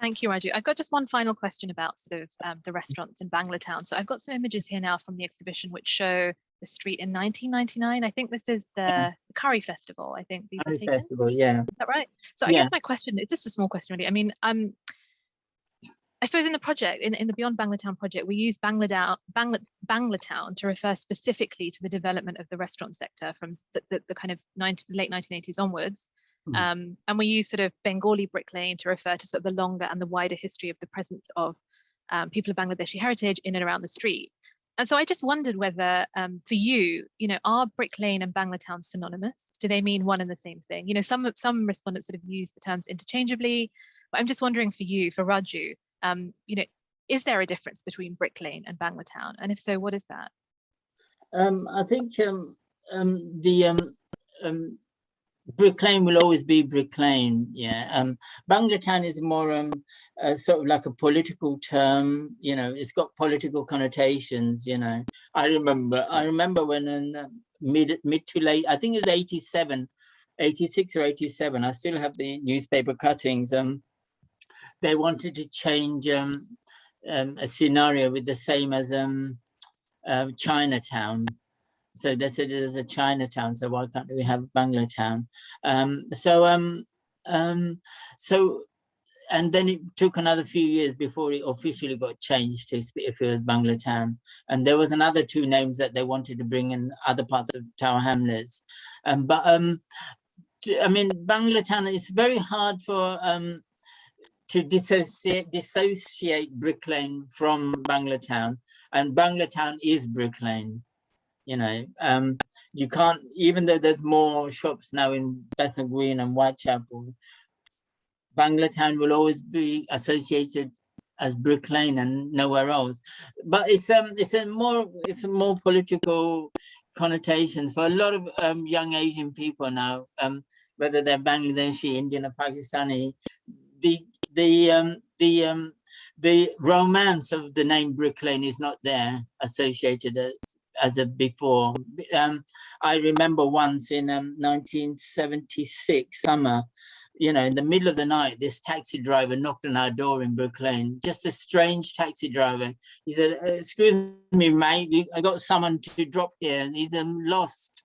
Thank you, Raju. I've got just one final question about sort of the restaurants in Bangalore. So I've got some images here now from the exhibition which show the street in 1999. I think this is the Curry Festival. I think these Curry are taken. Festival, yeah. Is that right? So I guess my question, it's just a small question really. I mean, I suppose in the project, in the Beyond Bangalore project, we use Bangalore to refer specifically to the development of the restaurant sector from the kind of late 1980s onwards. And we use sort of Bengali Brick Lane to refer to sort of the longer and the wider history of the presence of people of Bangladeshi heritage in and around the street. And so I just wondered whether, for you, you know, are Brick Lane and Bangalore synonymous? Do they mean one and the same thing? You know, some respondents sort of use the terms interchangeably, but I'm just wondering for you, for Raju, you know, is there a difference between Brick Lane and Bangalore Town? And if so, what is that? I think Brick Lane will always be Brick Lane, yeah. Bangalore Town is more sort of like a political term, you know. It's got political connotations, you know. I remember when in mid to late, I think it was 86 or 87. I still have the newspaper cuttings. They wanted to change a scenario with the same as Chinatown. So they said there's a Chinatown, so why can't we have Bangalore Town? So and then it took another few years before it officially got changed to if it was Bangalore Town. And there was another two names that they wanted to bring in other parts of Tower Hamlets. But I mean, Bangalore Town, it's very hard for to dissociate Brick Lane from Bangalore Town, and Bangalore Town is Brick Lane. You know, you can't, even though there's more shops now in Bethnal Green and Whitechapel, Bangalore Town will always be associated as Brick Lane and nowhere else. But it's a more political connotations for a lot of young Asian people now, whether they're Bangladeshi, Indian, or Pakistani. The romance of the name Brick Lane is not there associated as of before. I remember once in 1976 summer, you know, in the middle of the night, this taxi driver knocked on our door in Brick Lane. Just a strange taxi driver. He said, "Excuse me, mate, I got someone to drop here, and he's lost."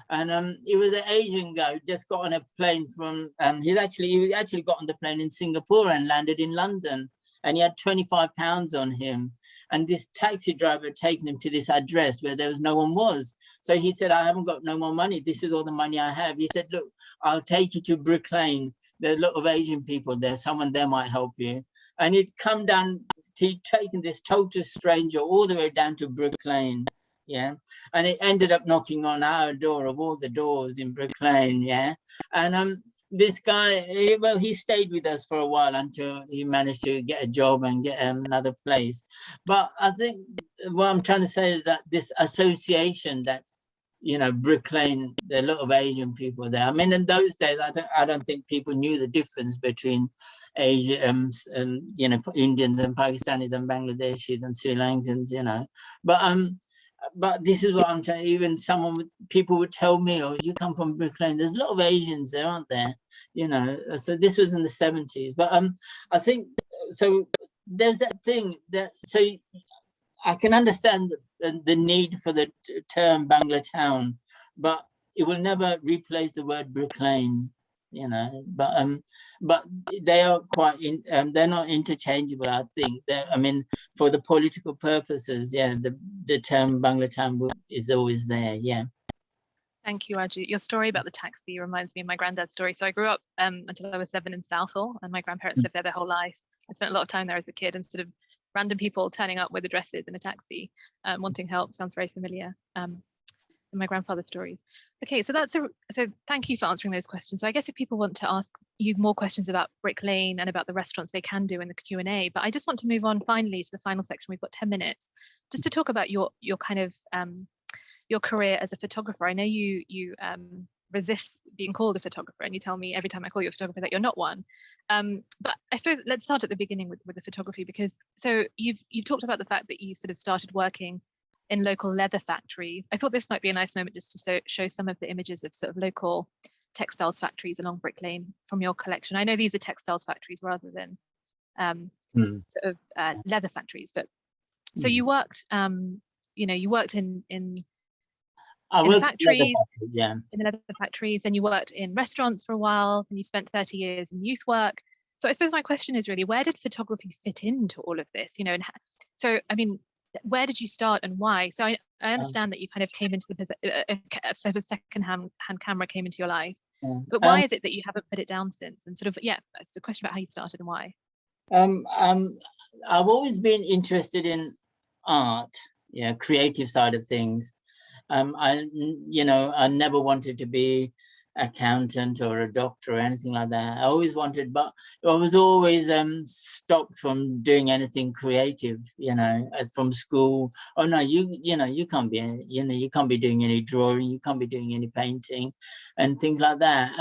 And he was an Asian guy who just got on a plane from. He actually got on the plane in Singapore and landed in London. And he had £25 on him. And this taxi driver had taken him to this address where there was no one was. So he said, "I haven't got no more money. This is all the money I have." He said, "Look, I'll take you to Brick Lane. There's a lot of Asian people there. Someone there might help you." And he'd come down, he'd taken this total stranger all the way down to Brick Lane. Yeah. And it ended up knocking on our door of all the doors in Brick Lane. Yeah. And this guy, he stayed with us for a while until he managed to get a job and get another place. But I think what I'm trying to say is that this association that you know, Brick Lane, there are a lot of Asian people there. I mean, in those days, I don't think people knew the difference between Asia, you know, Indians and Pakistanis and Bangladeshis and Sri Lankans, you know. But this is what I'm saying. Even people would tell me, "Oh, you come from Brick Lane. There's a lot of Asians there, aren't there?" You know. So this was in the 70s. But I think so. There's that thing that I can understand the need for the term Bangla town, but it will never replace the word Brick Lane, you know. But they are quite they're not interchangeable. I think I mean, for the political purposes, yeah, the term Bangla town is always there. Yeah. Thank you, Raju. Your story about the taxi reminds me of my granddad's story. So I grew up until I was 7 in Southall, and my grandparents lived there their whole life. I spent a lot of time there as a kid, and sort of random people turning up with addresses in a taxi, wanting help. Sounds very familiar in my grandfather's stories. Okay, so so thank you for answering those questions. So I guess if people want to ask you more questions about Brick Lane and about the restaurants, they can do in the Q&A. But I just want to move on finally to the final section. We've got 10 minutes just to talk about your kind of your career as a photographer. I know you resist being called a photographer, and you tell me every time I call you a photographer that you're not one. But I suppose let's start at the beginning with the photography, because so you've talked about the fact that you sort of started working in local leather factories. I thought this might be a nice moment just to show some of the images of sort of local textiles factories along Brick Lane from your collection. I know these are textiles factories rather than sort of leather factories, but so you worked, you know, you worked in factories, in the leather factories, and you worked in restaurants for a while, and you spent 30 years in youth work. So I suppose my question is really, where did photography fit into all of this? You know, and so I mean, where did you start and why? So I understand that you kind of came into the sort of second-hand camera came into your life, but why is it that you haven't put it down since? And sort of, yeah, it's a question about how you started and why. I've always been interested in art, yeah, creative side of things. I never wanted to be accountant or a doctor or anything like that. I always wanted, but I was always stopped from doing anything creative, you know, from school. Oh no, you can't be, you can't be doing any drawing, you can't be doing any painting and things like that.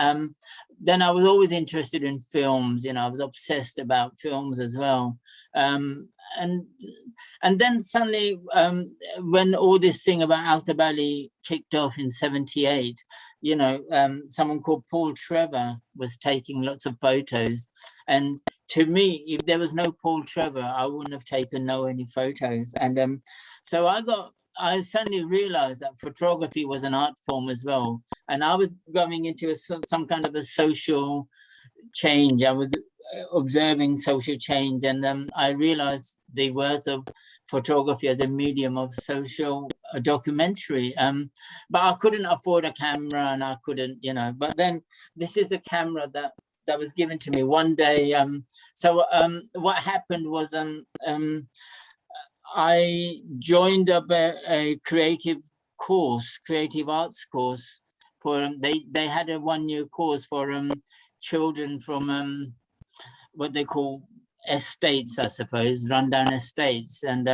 Then I was always interested in films, you know, I was obsessed about films as well. And then suddenly, when all this thing about Outer Bali kicked off in '78, you know, someone called Paul Trevor was taking lots of photos. And to me, if there was no Paul Trevor, I wouldn't have taken any photos. And so I suddenly realized that photography was an art form as well. And I was going into some kind of a social change. I was observing social change, and I realized the worth of photography as a medium of social documentary. But I couldn't afford a camera, and I couldn't, you know. But then this is the camera that was given to me one day. What happened was I joined up a creative arts course for they had a 1-year course for children from what they call estates, I suppose, rundown estates, and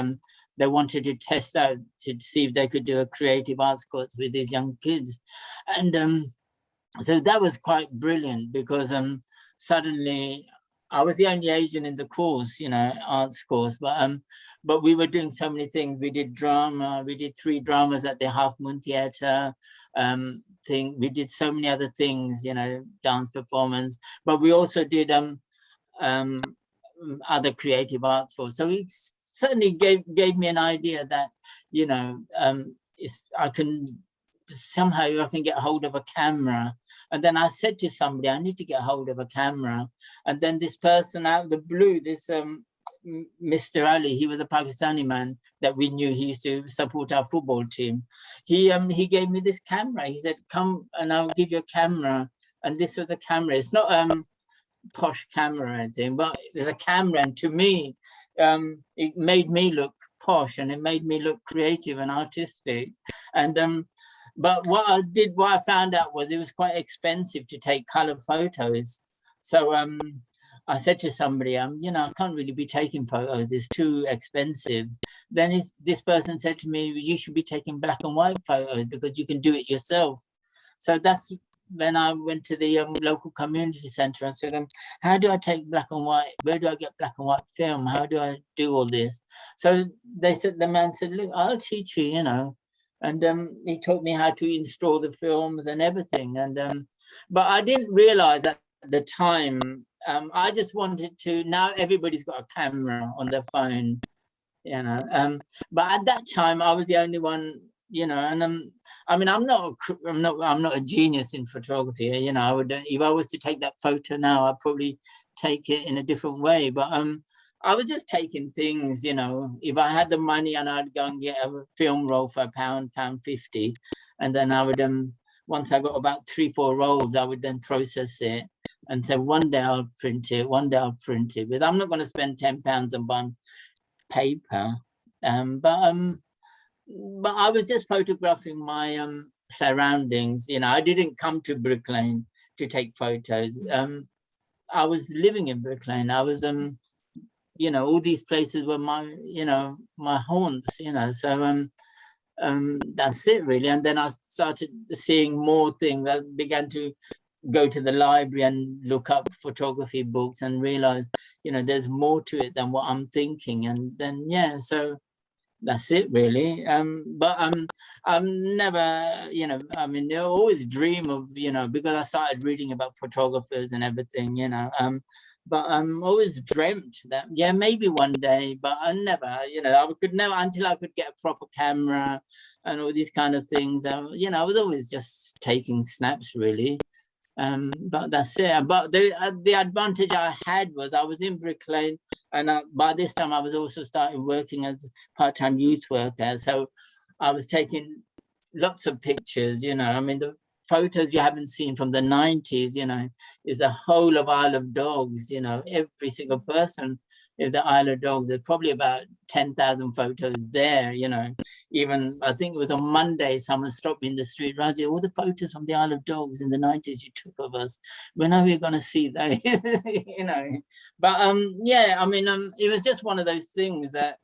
they wanted to test out to see if they could do a creative arts course with these young kids. And so that was quite brilliant, because suddenly I was the only Asian in the course, you know, arts course, but we were doing so many things. We did drama, we did 3 dramas at the Half Moon Theatre thing. We did so many other things, you know, dance performance, but we also did other creative art forms. So it certainly gave me an idea that, you know, I can get hold of a camera. And then I said to somebody, I need to get hold of a camera. And then this person out of the blue, this Mr. Ali, he was a Pakistani man that we knew. He used to support our football team. He gave me this camera. He said, come and I'll give you a camera. And this was the camera. It's not posh camera or anything, but it was a camera. And to me, it made me look posh, and it made me look creative and artistic. And but what I found out was it was quite expensive to take color photos. So I said to somebody, you know, I can't really be taking photos, it's too expensive. Then this person said to me, you should be taking black and white photos because you can do it yourself. So that's when I went to the local community center and said, how do I take black and white? Where do I get black and white film? How do I do all this? So they said, the man said, look, I'll teach you, you know. And he taught me how to install the films and everything. And but I didn't realize at the time, I just wanted to, now everybody's got a camera on their phone, you know. But at that time, I was the only one, you know. And I mean, I'm not a genius in photography, you know. I would, if I was to take that photo now, I'd probably take it in a different way. But I was just taking things, you know. If I had the money and I'd go and get a film roll for £1.50, and then I would once I got about 3-4 rolls, I would then process it and say, one day I'll print it, one day I'll print it, because I'm not going to spend £10 on buying paper. But I was just photographing my surroundings. You know, I didn't come to Brick Lane to take photos. I was living in Brick Lane. I was you know, all these places were my, you know, my haunts, you know. So that's it really. And then I started seeing more things. I began to go to the library and look up photography books and realize, you know, there's more to it than what I'm thinking. And then, yeah, so that's it really. But I'm never, you know, I mean, I always dream of, you know, because I started reading about photographers and everything, you know, but I'm always dreamt that, yeah, maybe one day, but I never, you know, I could never, until I could get a proper camera and all these kind of things. You know, I was always just taking snaps really. But that's it. But the advantage I had was I was in Brick Lane, and by this time I was also starting working as part-time youth worker. So I was taking lots of pictures, you know. I mean, the photos you haven't seen from the 90s, you know, is the whole of Isle of Dogs, you know, every single person is the Isle of Dogs. There's probably about 10,000 photos there, you know. Even, I think it was on Monday, someone stopped me in the street, Raji, all the photos from the Isle of Dogs in the 90s you took of us, when are we going to see those? You know. But yeah, I mean, it was just one of those things that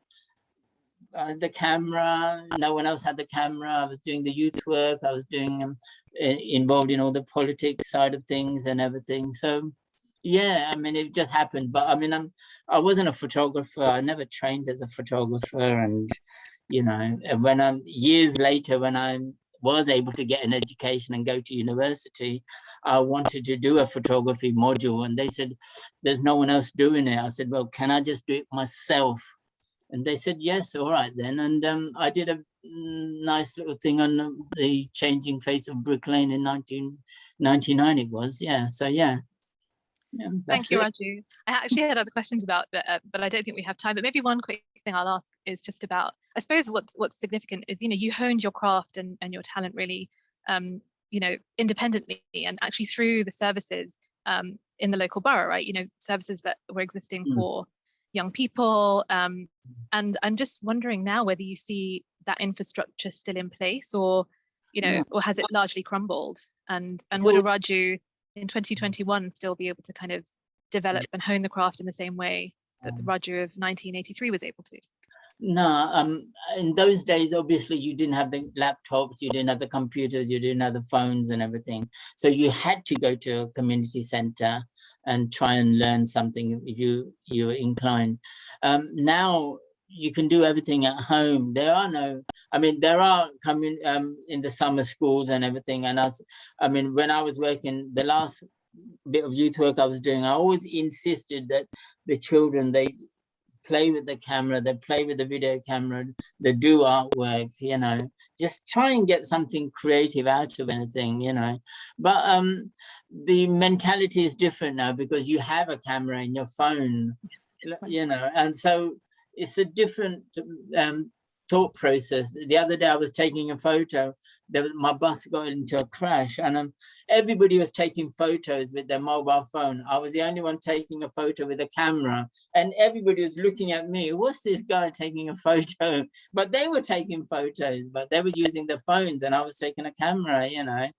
the camera, no one else had the camera. I was doing the youth work. I was doing involved in all the politics side of things and everything. So yeah, I mean, it just happened. But I mean, I wasn't a photographer. I never trained as a photographer. And, you know, when years later, when I was able to get an education and go to university, I wanted to do a photography module. And they said, there's no one else doing it. I said, well, can I just do it myself? And they said, yes, all right then. And I did a nice little thing on the changing face of Brick Lane in 1999 it was. Yeah, so yeah. Thank you, Raju. I actually had other questions about that, but I don't think we have time. But maybe one quick thing I'll ask is just about, I suppose what's significant is, you know, you honed your craft and your talent really, you know, independently and actually through the services in the local borough, right? You know, services that were existing for young people. And I'm just wondering now whether you see that infrastructure still in place, or, you know, or has it largely crumbled? And so, would a Raju in 2021 still be able to kind of develop and hone the craft in the same way that the Raju of 1983 was able to? No, in those days, obviously, you didn't have the laptops, you didn't have the computers, you didn't have the phones and everything. So you had to go to a community center and try and learn something if you were inclined. Now you can do everything at home. There are no, I mean, there are in the summer schools and everything. And I mean, when I was working, the last bit of youth work I was doing, I always insisted that the children, they play with the camera, they play with the video camera, they do artwork, you know, just try and get something creative out of anything, you know. But the mentality is different now because you have a camera in your phone, you know, and so it's a different thought process. The other day I was taking a photo, my bus got into a crash, and everybody was taking photos with their mobile phone. I was the only one taking a photo with a camera, and everybody was looking at me, what's this guy taking a photo? But they were taking photos, but they were using their phones and I was taking a camera, you know.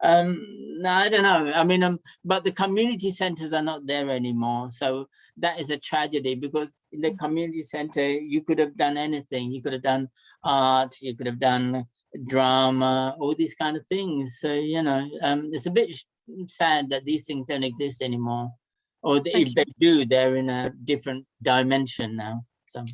No, I don't know. I mean, but the community centers are not there anymore. So that is a tragedy, because in the community center, you could have done anything. You could have done art, you could have done drama, all these kind of things. So, it's a bit sad that these things don't exist anymore. Or if they do, they're in a different dimension now. So.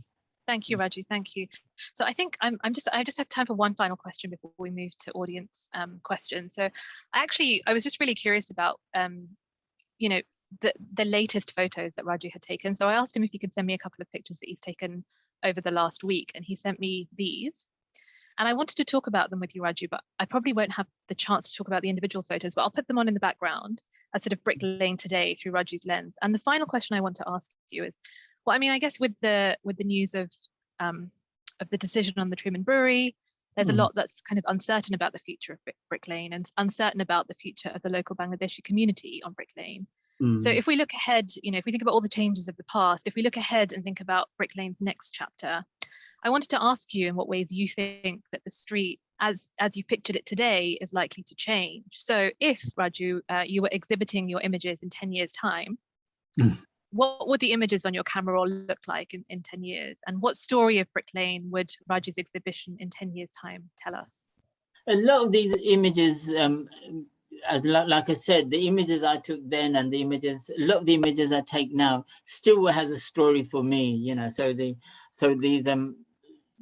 Thank you, Raju. Thank you. So I think I just have time for one final question before we move to audience questions. So I was just really curious about the latest photos that Raju had taken. So I asked him if he could send me a couple of pictures that he's taken over the last week, and he sent me these. And I wanted to talk about them with you, Raju, but I probably won't have the chance to talk about the individual photos, but I'll put them on in the background as sort of Brick Lane today through Raju's lens. And the final question I want to ask you is, well, I mean, I guess with the news of the decision on the Truman Brewery, there's a lot that's kind of uncertain about the future of Brick Lane and uncertain about the future of the local Bangladeshi community on Brick Lane. So if we look ahead, if we think about all the changes of the past, if we look ahead and think about Brick Lane's next chapter, I wanted to ask you in what ways you think that the street, as you pictured it today, is likely to change. So if, Raju, you were exhibiting your images in 10 years' time, what would the images on your camera roll look like in 10 years? And what story of Brick Lane would Raju's exhibition in 10 years' time tell us? A lot of these images, like I said, the images I took then and a lot of the images I take now still has a story for me, So these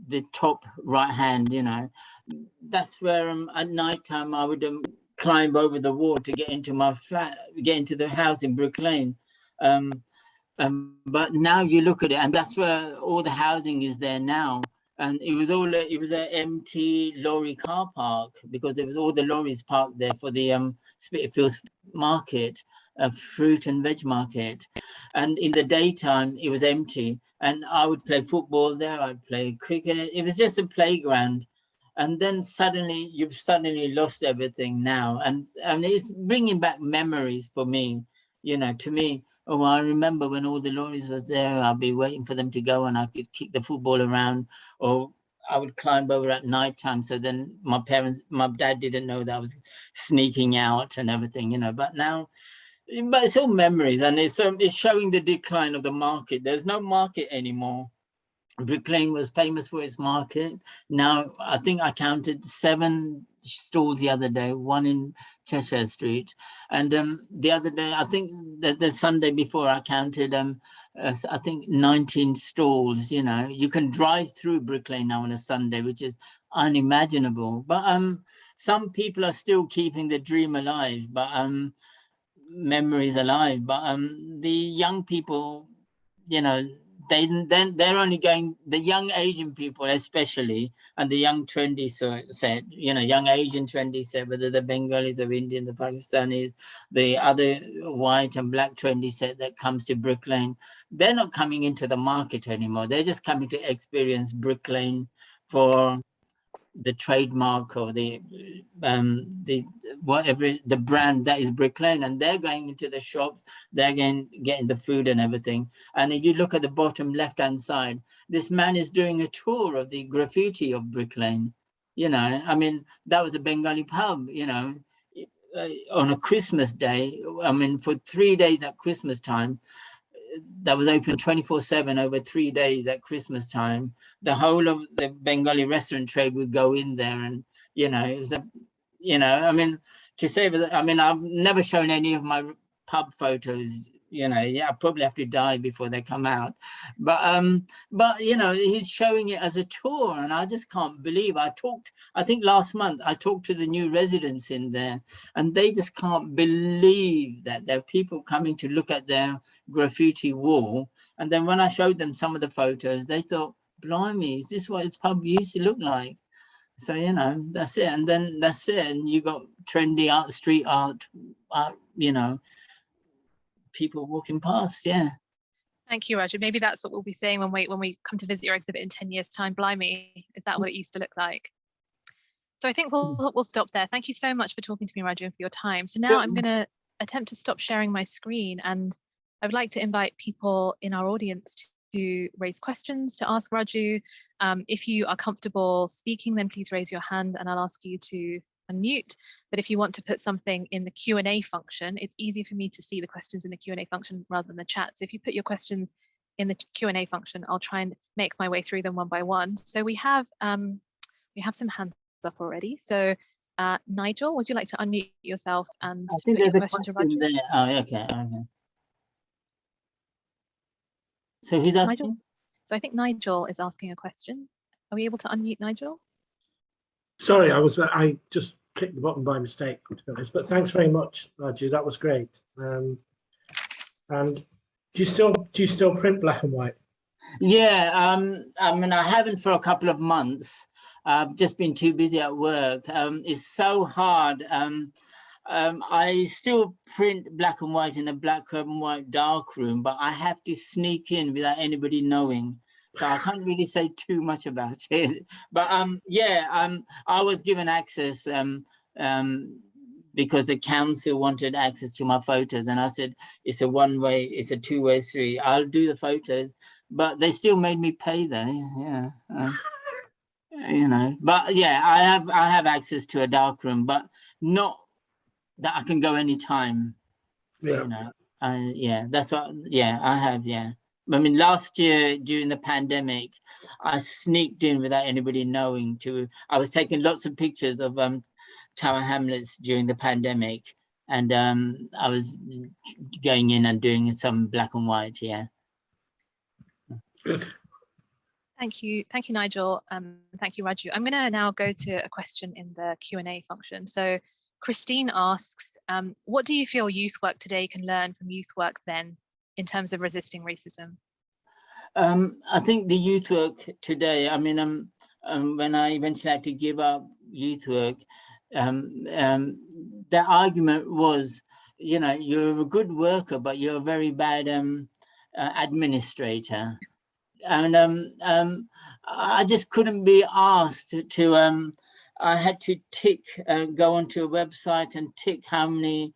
the top right hand, that's where at night time I would climb over the wall to get into my flat, get into the house in Brick Lane. But now you look at it, and that's where all the housing is there now. And it was an empty lorry car park, because there was all the lorries parked there for the Spitalfields market, fruit and veg market. And in the daytime, it was empty. And I would play football there, I'd play cricket. It was just a playground. And then you've suddenly lost everything now. And it's bringing back memories for me. To me, I remember when all the lorries was there, I'd be waiting for them to go and I could kick the football around, or I would climb over at night time. So then my dad didn't know that I was sneaking out and everything, but now, but it's all memories, and it's showing the decline of the market. There's no market anymore. Brick Lane was famous for its market. Now, I think I counted 7 stalls the other day, one in Cheshire Street. And the other day, I think the Sunday before, I counted, I think 19 stalls. You can drive through Brick Lane now on a Sunday, which is unimaginable. But some people are still keeping the dream alive, but memories alive. But the young people, they're only going, the young Asian people especially, and the young trendy set, young Asian trendy set, whether the Bengalis or Indian, the Pakistanis, the other white and black trendy set that comes to Brick Lane, they're not coming into the market anymore. They're just coming to experience Brick Lane for the trademark or the whatever the brand that is Brick Lane, and they're going into the shop, they're getting the food and everything. And if you look at the bottom left hand side, this man is doing a tour of the graffiti of Brick Lane. I mean, that was a Bengali pub, on a Christmas day. I mean, for 3 days at Christmas time, that was open 24/7 over 3 days at Christmas time. The whole of the Bengali restaurant trade would go in there, and it was I mean, to say that, I mean, I've never shown any of my pub photos. I probably have to die before they come out. But he's showing it as a tour, and I just can't believe. I think last month I talked to the new residents in there, and they just can't believe that there are people coming to look at their graffiti wall. And then when I showed them some of the photos, they thought, blimey, is this what its pub used to look like? So, that's it. And then that's it. And you got trendy art, street art, people walking past. Yeah. Thank you, Raju. Maybe that's what we'll be saying when we come to visit your exhibit in 10 years' time. Blimey, is that what it used to look like? So I think we'll stop there. Thank you so much for talking to me, Raju, and for your time. So now I'm going to attempt to stop sharing my screen, and I would like to invite people in our audience to raise questions, to ask Raju. If you are comfortable speaking, then please raise your hand and I'll ask you to unmute. But if you want to put something in the Q&A function, it's easier for me to see the questions in the Q&A function rather than the chat. So if you put your questions in the Q&A function, I'll try and make my way through them one by one. So we have some hands up already. So Nigel, would you like to unmute yourself and I think put your there's a question to question Roger? there. Oh, okay. So who's asking? Nigel? So I think Nigel is asking a question. Are we able to unmute Nigel? Sorry, I just clicked the button by mistake, to be honest. But thanks very much, Raju. That was great. And do you still print black and white? Yeah, I mean, I haven't for a couple of months. I've just been too busy at work. It's so hard. I still print black and white in a black and white dark room, but I have to sneak in without anybody knowing. So I can't really say too much about it. But yeah, I was given access because the council wanted access to my photos, and I said it's a one-way, it's a two-way street. I'll do the photos, but they still made me pay there. Yeah, you know. But yeah, I have access to a dark room, but not that I can go anytime. Yeah. You know. Yeah, that's what. Yeah, I have. Yeah. I mean, last year during the pandemic, I sneaked in without anybody knowing. I was taking lots of pictures of Tower Hamlets during the pandemic, and I was going in and doing some black and white. Yeah. Good. Thank you, Nigel. Thank you, Raju. I'm going to now go to a question in the Q&A function. So Christine asks, what do you feel youth work today can learn from youth work then in terms of resisting racism? I think the youth work today, I mean, when I eventually had to give up youth work, the argument was, you know, you're a good worker, but you're a very bad administrator. And I just couldn't be asked to, I had to go onto a website and tick how many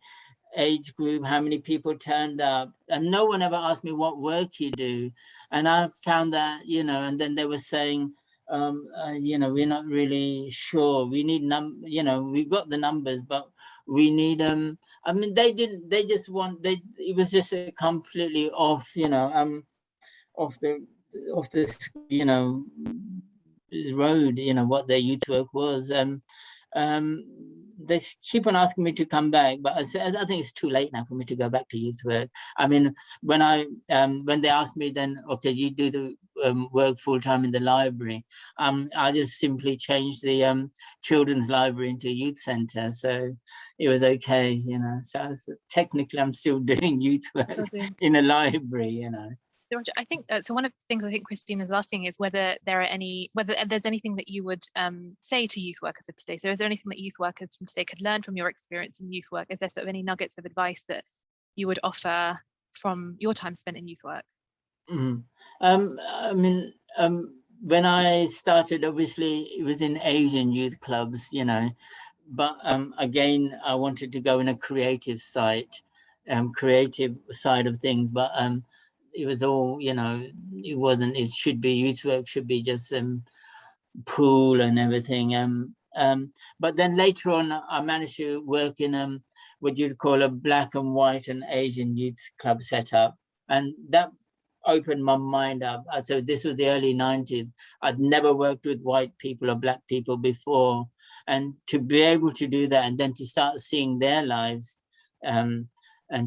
age group, how many people turned up, and no one ever asked me what work you do. And I found that, you know, and then they were saying, you know, we're not really sure. We need you know, we've got the numbers, but we need I mean, it was just a completely off, you know, off the you know, road, you know, what their youth work was. They keep on asking me to come back, but I think it's too late now for me to go back to youth work. I mean, when they asked me then, okay, you do the work full time in the library, I just simply changed the children's library into a youth center, so it was okay, you know. So technically, I'm still doing youth work in a library, you know. I think so. One of the things I think Christine is asking is whether there's anything that you would say to youth workers of today. So is there anything that youth workers from today could learn from your experience in youth work? Is there sort of any nuggets of advice that you would offer from your time spent in youth work? I mean, when I started, obviously it was in Asian youth clubs, you know, but again, I wanted to go in a creative side of things, but it was all, you know, it should be youth work, should be just pool and everything. But then later on, I managed to work in what you'd call a black and white and Asian youth club setup. And that opened my mind up. So this was the early 90s. I'd never worked with white people or black people before. And to be able to do that and then to start seeing their lives and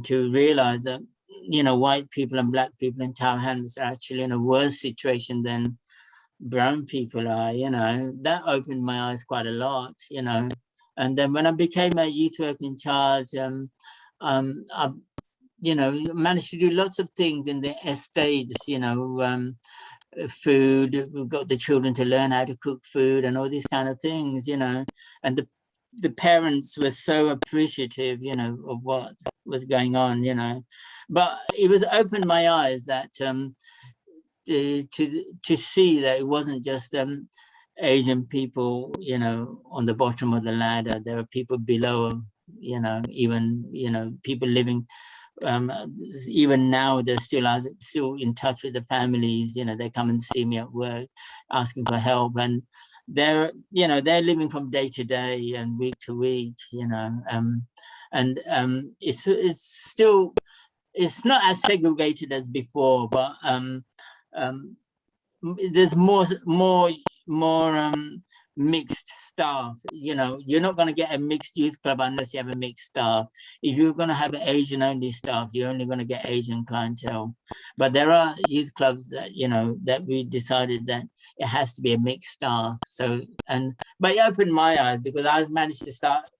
to realize that, you know, white people and black people in Tower Hamlets are actually in a worse situation than brown people are, you know, that opened my eyes quite a lot, you know. And then when I became a youth work in charge, I, you know, managed to do lots of things in the estates, you know, food, we've got the children to learn how to cook food and all these kind of things, you know, and the parents were so appreciative, you know, of what was going on, you know. But it was opened my eyes that to see that it wasn't just Asian people, you know, on the bottom of the ladder. There are people below, you know, even, you know, people living. Even now, they're still in touch with the families. You know, they come and see me at work, asking for help, and they're living from day to day and week to week, and it's still, it's not as segregated as before, but there's more mixed staff. You're not going to get a mixed youth club unless you have a mixed staff. If you're going to have an Asian only staff, you're only going to get Asian clientele. But there are youth clubs that that we decided that it has to be a mixed staff. So but it opened my eyes, because I managed to start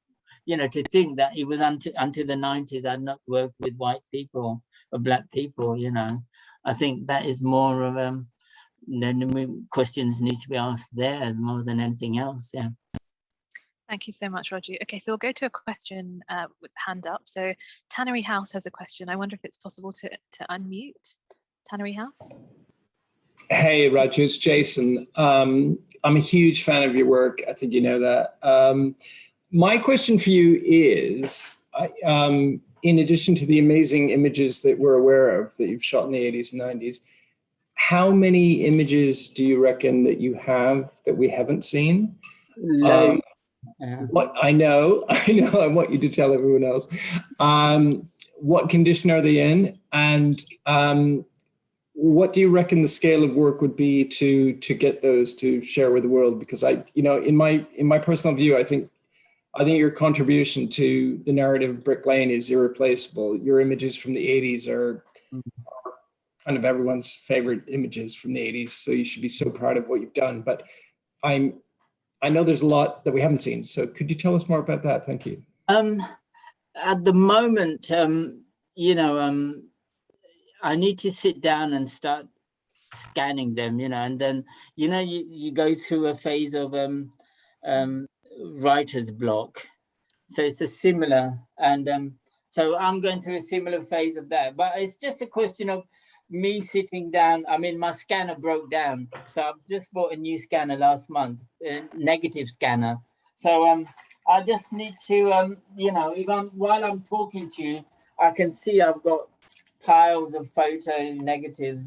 to think that it was until the 90s I'd not worked with white people or black people. I think that is more of then questions need to be asked there more than anything else. Yeah. Thank you so much, Roger. Okay, so we'll go to a question with hand up. So Tannery House has a question. I wonder if it's possible to unmute Tannery House. Hey, Roger, it's Jason. I'm a huge fan of your work. I think you know that. My question for you is, in addition to the amazing images that we're aware of that you've shot in the 80s and 90s, how many images do you reckon that you have that we haven't seen? What I know, I want you to tell everyone else. What condition are they in? And what do you reckon the scale of work would be to get those to share with the world? Because in my personal view, I think your contribution to the narrative of Brick Lane is irreplaceable. Your images from the 80s are kind of everyone's favorite images from the 80s. So you should be so proud of what you've done. But I know there's a lot that we haven't seen. So could you tell us more about that? Thank you. At the moment, I need to sit down and start scanning them, and then, you go through a phase of writer's block. So it's a similar, and so I'm going through a similar phase of that. But it's just a question of me sitting down. I mean, my scanner broke down, so I've just bought a new scanner last month, a negative scanner. So I just need to, while I'm talking to you, I can see I've got piles of photo negatives.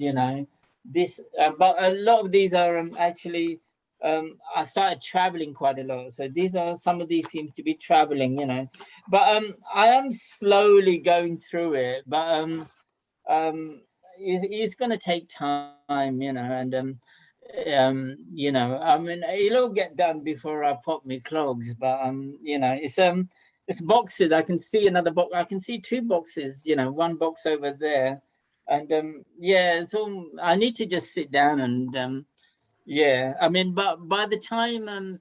This, but a lot of these are actually. I started traveling quite a lot, so some of these seems to be traveling, But I am slowly going through it, but it's going to take time, and I mean, it'll all get done before I pop my clogs. But it's boxes. I can see another box. I can see two boxes. One box over there, and yeah. So I need to just sit down and yeah. I mean, but by the time